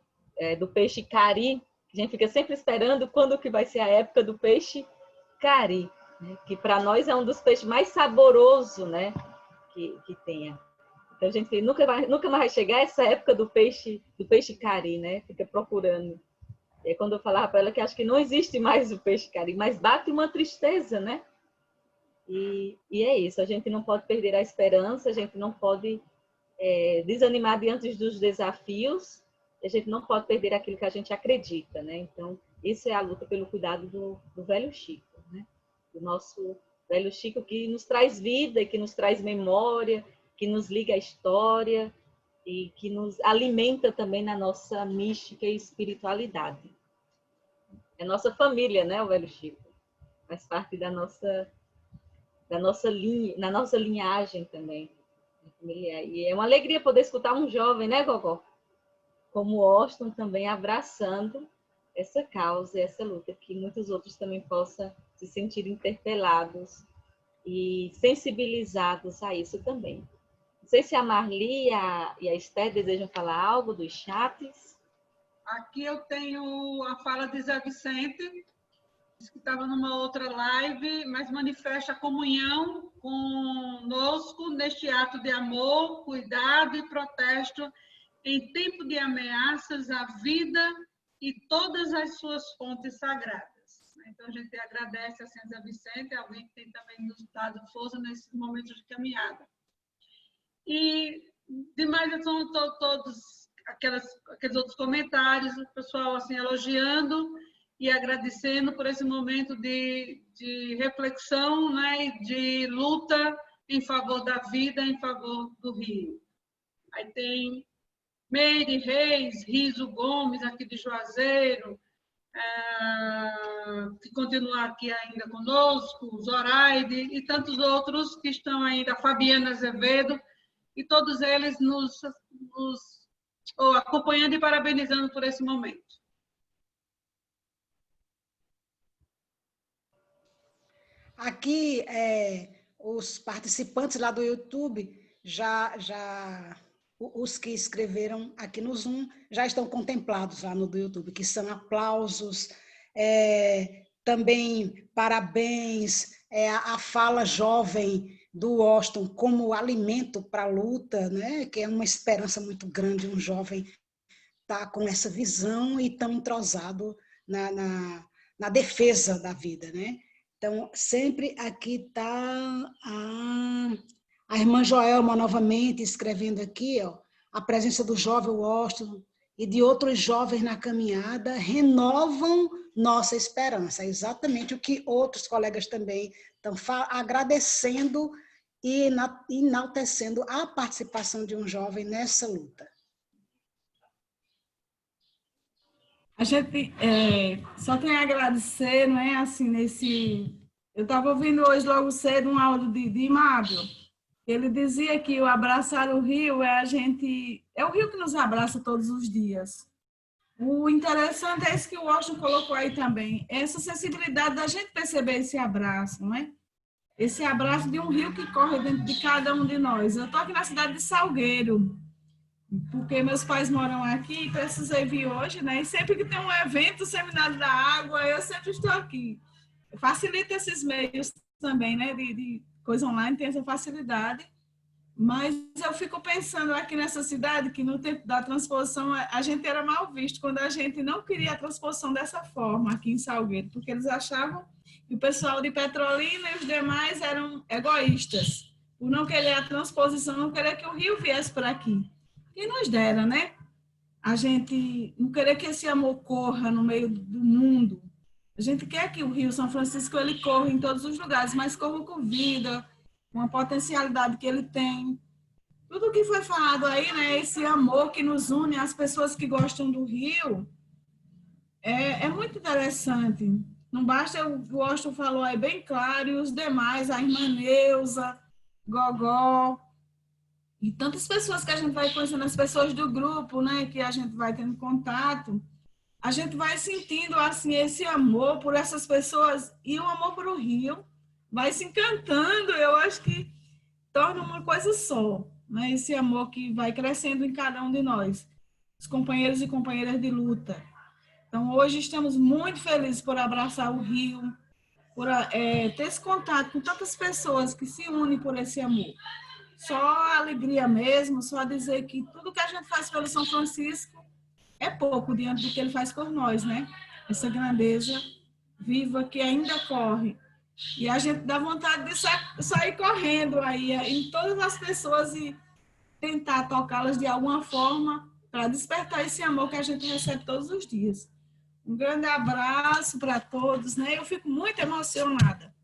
do peixe cari. A gente fica sempre esperando quando que vai ser a época do peixe cari, né? Que para nós é um dos peixes mais saborosos, né? Que tenha. Então a gente nunca mais vai chegar essa época do peixe cari, né? Fica procurando. E aí, quando eu falava para ela que acho que não existe mais o peixe cari, mas bate uma tristeza, né? E é isso, a gente não pode perder a esperança, a gente não pode desanimar diante dos desafios, a gente não pode perder aquilo que a gente acredita, né? Então, isso é a luta pelo cuidado do velho Chico, né? Do nosso velho Chico, que nos traz vida, que nos traz memória, que nos liga à história e que nos alimenta também na nossa mística e espiritualidade. É nossa família, né, o velho Chico? Faz parte da nossa linha, na nossa linhagem também. E é uma alegria poder escutar um jovem, né, Gogó? Como o Washington também abraçando essa causa, essa luta, que muitos outros também possam se sentir interpelados e sensibilizados a isso também. Não sei se a Marli e a Esther desejam falar algo dos chats. Aqui eu tenho a fala de Zé Vicente, que estava numa outra live, mas manifesta a comunhão conosco neste ato de amor, cuidado e protesto em tempo de ameaças à vida e todas as suas fontes sagradas. Então, a gente agradece a Zé Vicente, alguém que tem também nos dado força nesses momentos de caminhada. E demais são todos aqueles outros comentários, o pessoal assim, elogiando e agradecendo por esse momento de reflexão, né, e de luta em favor da vida, em favor do Rio. Aí tem Meire Reis, Riso Gomes, aqui de Juazeiro, que continua aqui ainda conosco, Zoraide e tantos outros que estão ainda, Fabiana Azevedo, e todos eles nos acompanhando e parabenizando por esse momento. Aqui, os participantes lá do YouTube, os que escreveram aqui no Zoom, já estão contemplados lá no do YouTube, que são aplausos, também parabéns, a fala jovem do Washington como alimento para a luta, né? Que é uma esperança muito grande, um jovem estar com essa visão e tão entrosado na defesa da vida, né? Então, sempre aqui está a irmã Joelma novamente escrevendo aqui, ó, a presença do jovem Washington e de outros jovens na caminhada renovam nossa esperança. É exatamente o que outros colegas também estão agradecendo e enaltecendo a participação de um jovem nessa luta. A gente só tem a agradecer, não é? Assim, eu estava ouvindo hoje logo cedo um áudio de Mábio, Ele dizia que o abraçar o rio é o rio que nos abraça todos os dias. O interessante é isso que o Washington colocou aí também, essa sensibilidade da gente perceber esse abraço, não é? Esse abraço de um rio que corre dentro de cada um de nós. Eu estou aqui na cidade de Salgueiro, porque meus pais moram aqui e precisei vir hoje, né? E sempre que tem um evento, Seminário da Água, eu sempre estou aqui. Facilita esses meios também, né? De coisa online, tem essa facilidade. Mas eu fico pensando aqui nessa cidade que no tempo da transposição a gente era mal visto quando a gente não queria a transposição dessa forma aqui em Salgueiro, porque eles achavam que o pessoal de Petrolina e os demais eram egoístas, por não querer a transposição, não querer que o rio viesse por aqui. E nos dera, né? A gente não querer que esse amor corra no meio do mundo. A gente quer que o Rio São Francisco ele corra em todos os lugares, mas corra com vida, com a potencialidade que ele tem. Tudo o que foi falado aí, né, esse amor que nos une às pessoas que gostam do Rio, é muito interessante. Não basta, o Washington falou aí bem claro, e os demais, a irmã Neuza, Gogó, e tantas pessoas que a gente vai conhecendo, as pessoas do grupo, né, que a gente vai tendo contato, a gente vai sentindo assim esse amor por essas pessoas e o amor por o Rio vai se encantando, eu acho que torna uma coisa só, né? Esse amor que vai crescendo em cada um de nós, os companheiros e companheiras de luta. Então, hoje estamos muito felizes por abraçar o Rio, por ter esse contato com tantas pessoas que se unem por esse amor. Só alegria mesmo, só dizer que tudo que a gente faz pelo São Francisco é pouco diante do que ele faz por nós, né? Essa grandeza viva que ainda corre. E a gente dá vontade de sair correndo aí em todas as pessoas e tentar tocá-las de alguma forma para despertar esse amor que a gente recebe todos os dias. Um grande abraço para todos, né? Eu fico muito emocionada.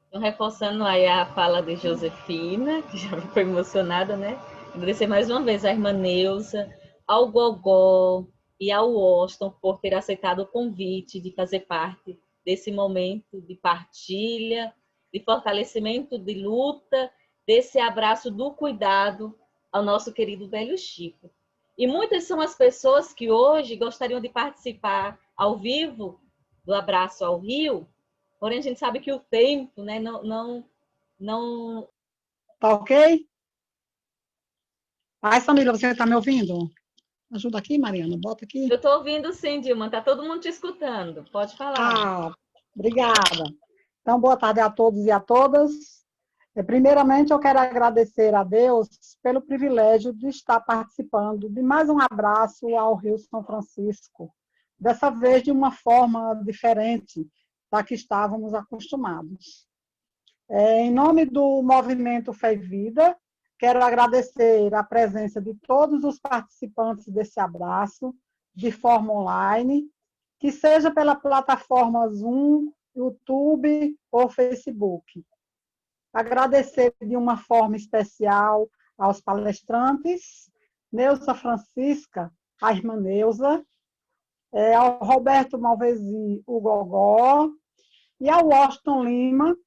Então, reforçando aí a fala de Josefina, que já foi emocionada, né? Agradecer mais uma vez à irmã Neuza, ao Gogó e ao Washington por ter aceitado o convite de fazer parte desse momento de partilha, de fortalecimento, de luta, desse abraço do cuidado ao nosso querido velho Chico. E muitas são as pessoas que hoje gostariam de participar ao vivo do Abraço ao Rio, porém a gente sabe que o tempo, né, não... Tá ok? Ai, Samila, você está me ouvindo? Ajuda aqui, Mariana, bota aqui. Eu estou ouvindo sim, Dilma, está todo mundo te escutando, pode falar. Ah, obrigada. Então, boa tarde a todos e a todas. Primeiramente, eu quero agradecer a Deus pelo privilégio de estar participando de mais um abraço ao Rio São Francisco, dessa vez de uma forma diferente da que estávamos acostumados. Em nome do Movimento Fé e Vida, quero agradecer a presença de todos os participantes desse abraço, de forma online, que seja pela plataforma Zoom, YouTube ou Facebook. Agradecer de uma forma especial aos palestrantes, Neuza Francisca, a irmã Neuza, ao Roberto Malvesi, o Gogó, e ao Washington Lima,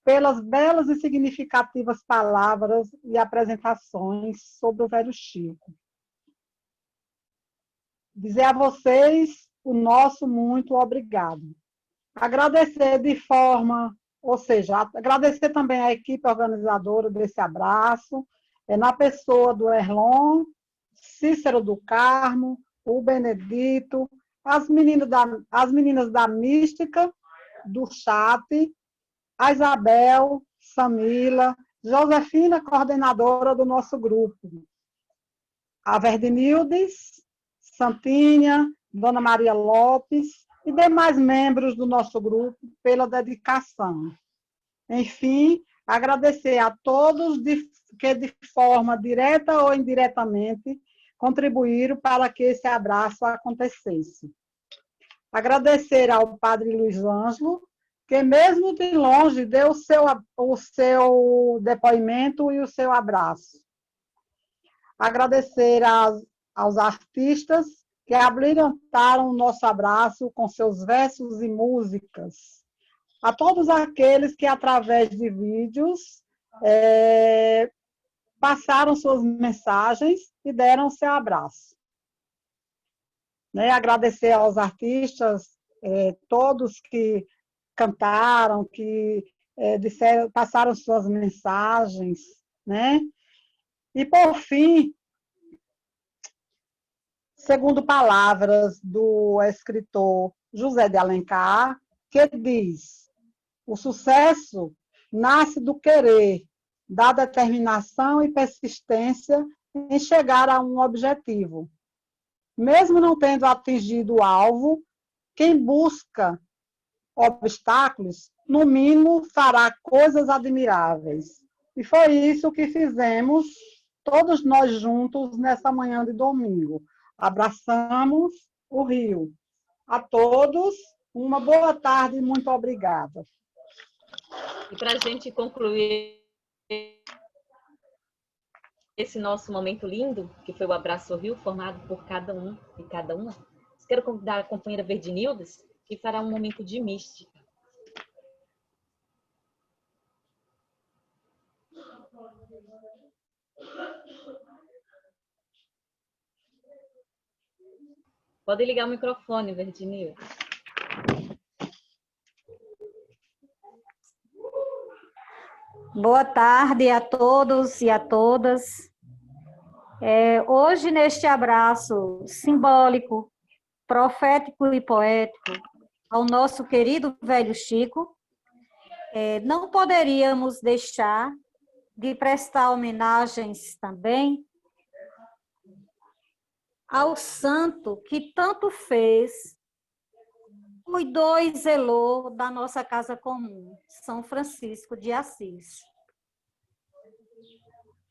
pelas belas e significativas palavras e apresentações sobre o velho Chico. Dizer a vocês o nosso muito obrigado. Agradecer de forma, ou seja, agradecer também à equipe organizadora desse abraço, na pessoa do Erlon, Cícero do Carmo, o Benedito, as meninas da Mística, do chat, a Isabel, Samila, Josefina, coordenadora do nosso grupo, a Verdinildes, Santinha, Dona Maria Lopes e demais membros do nosso grupo pela dedicação. Enfim, agradecer a todos que de forma direta ou indiretamente contribuíram para que esse abraço acontecesse. Agradecer ao Padre Luiz Ângelo, que mesmo de longe deu o seu depoimento e o seu abraço. Agradecer aos artistas que abrilhantaram o nosso abraço com seus versos e músicas. a todos aqueles que, através de vídeos, passaram suas mensagens e deram seu abraço. Né? Agradecer aos artistas, todos que cantaram, que passaram suas mensagens, né? E, por fim, segundo palavras do escritor José de Alencar, que diz: o sucesso nasce do querer, da determinação e persistência em chegar a um objetivo. Mesmo não tendo atingido o alvo, quem busca obstáculos, no mínimo, fará coisas admiráveis. E foi isso que fizemos, todos nós juntos, nessa manhã de domingo. Abraçamos o Rio. A todos, uma boa tarde e muito obrigada. E para a gente concluir esse nosso momento lindo, que foi o Abraço ao Rio, formado por cada um e cada uma, quero convidar a companheira Verdinildas, que fará um momento de mística. Pode ligar o microfone, Verdinildas. Boa tarde a todos e a todas. Hoje, neste abraço simbólico, profético e poético ao nosso querido velho Chico, não poderíamos deixar de prestar homenagens também ao santo que tanto fez, cuidou e zelou da nossa casa comum, São Francisco de Assis,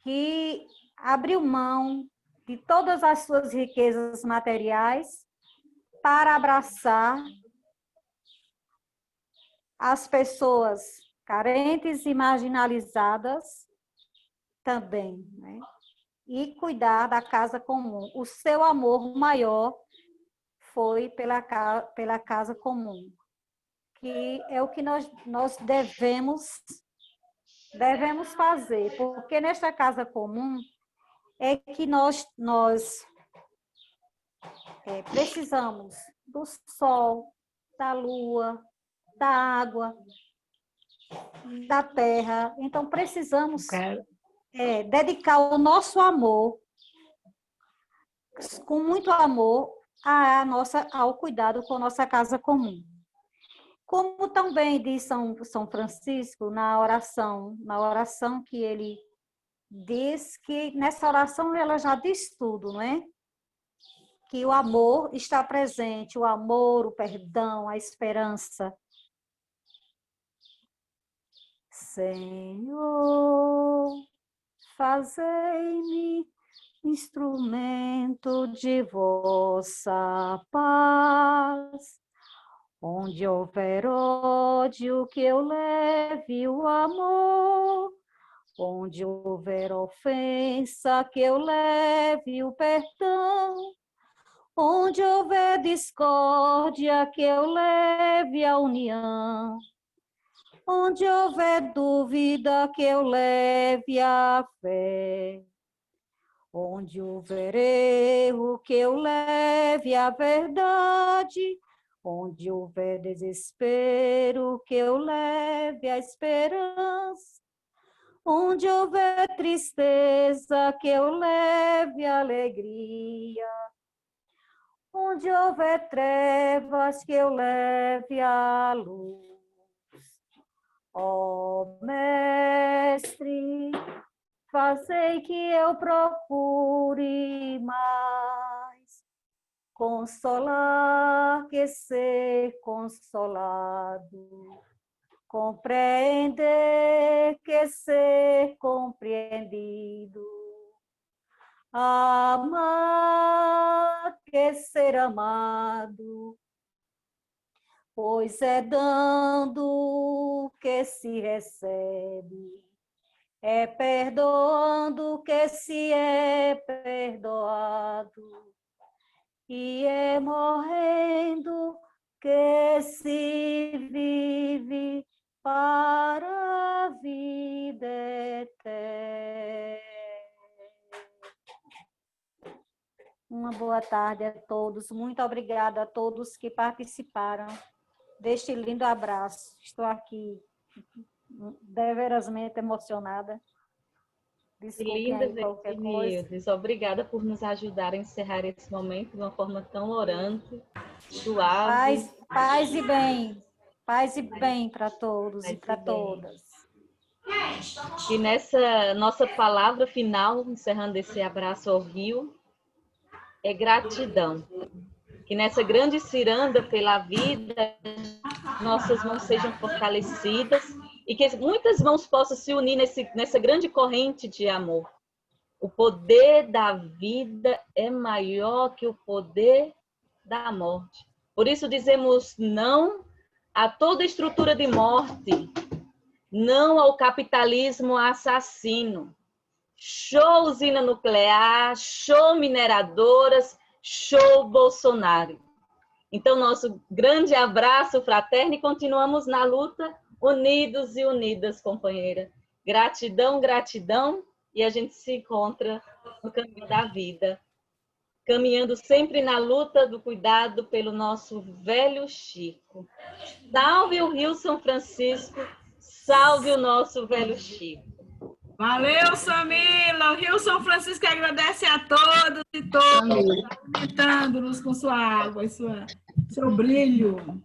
que abriu mão de todas as suas riquezas materiais para abraçar as pessoas carentes e marginalizadas também, né? E cuidar da casa comum. O seu amor maior foi pela casa comum, que é o que nós devemos fazer, porque nesta casa comum é que nós precisamos do sol, da lua, da água, da terra. Então, precisamos dedicar o nosso amor, com muito amor, ao cuidado com a nossa casa comum. Como também diz São Francisco na oração que ele diz, que nessa oração ela já diz tudo, não é? Que o amor está presente, o amor, o perdão, a esperança. Senhor, fazei-me instrumento de vossa paz. Onde houver ódio, que eu leve o amor. Onde houver ofensa, que eu leve o perdão. Onde houver discórdia, que eu leve a união. Onde houver dúvida, que eu leve a fé. Onde houver erro, que eu leve a verdade. Onde houver desespero, que eu leve a esperança. Onde houver tristeza, que eu leve a alegria. Onde houver trevas, que eu leve a luz. Ó Mestre, fazei que eu procure mais consolar que ser consolado, compreender que ser compreendido, amar que ser amado, pois é dando que se recebe, é perdoando que se é perdoado, e é morrendo que se vive para a vida eterna. Uma boa tarde a todos. Muito obrigada a todos que participaram deste lindo abraço. Estou aqui deverasmente emocionada. Que linda, Virginides. Obrigada por nos ajudar a encerrar esse momento de uma forma tão orante, suave. Paz e bem. Paz e bem para todos e para todas. E nessa nossa palavra final, encerrando esse abraço ao Rio, é gratidão. Que nessa grande ciranda pela vida, nossas mãos sejam fortalecidas e que muitas mãos possam se unir nessa grande corrente de amor. O poder da vida é maior que o poder da morte. Por isso dizemos não a toda estrutura de morte, não ao capitalismo assassino. Show usina nuclear, show mineradoras, show Bolsonaro. Então, nosso grande abraço fraterno e continuamos na luta, unidos e unidas, companheira. Gratidão, gratidão, e a gente se encontra no caminho da vida, caminhando sempre na luta do cuidado pelo nosso velho Chico. Salve o Rio São Francisco, salve o nosso velho Chico. Valeu, Samila! O Rio São Francisco agradece a todos e todas, alimentando-nos com sua água e seu brilho.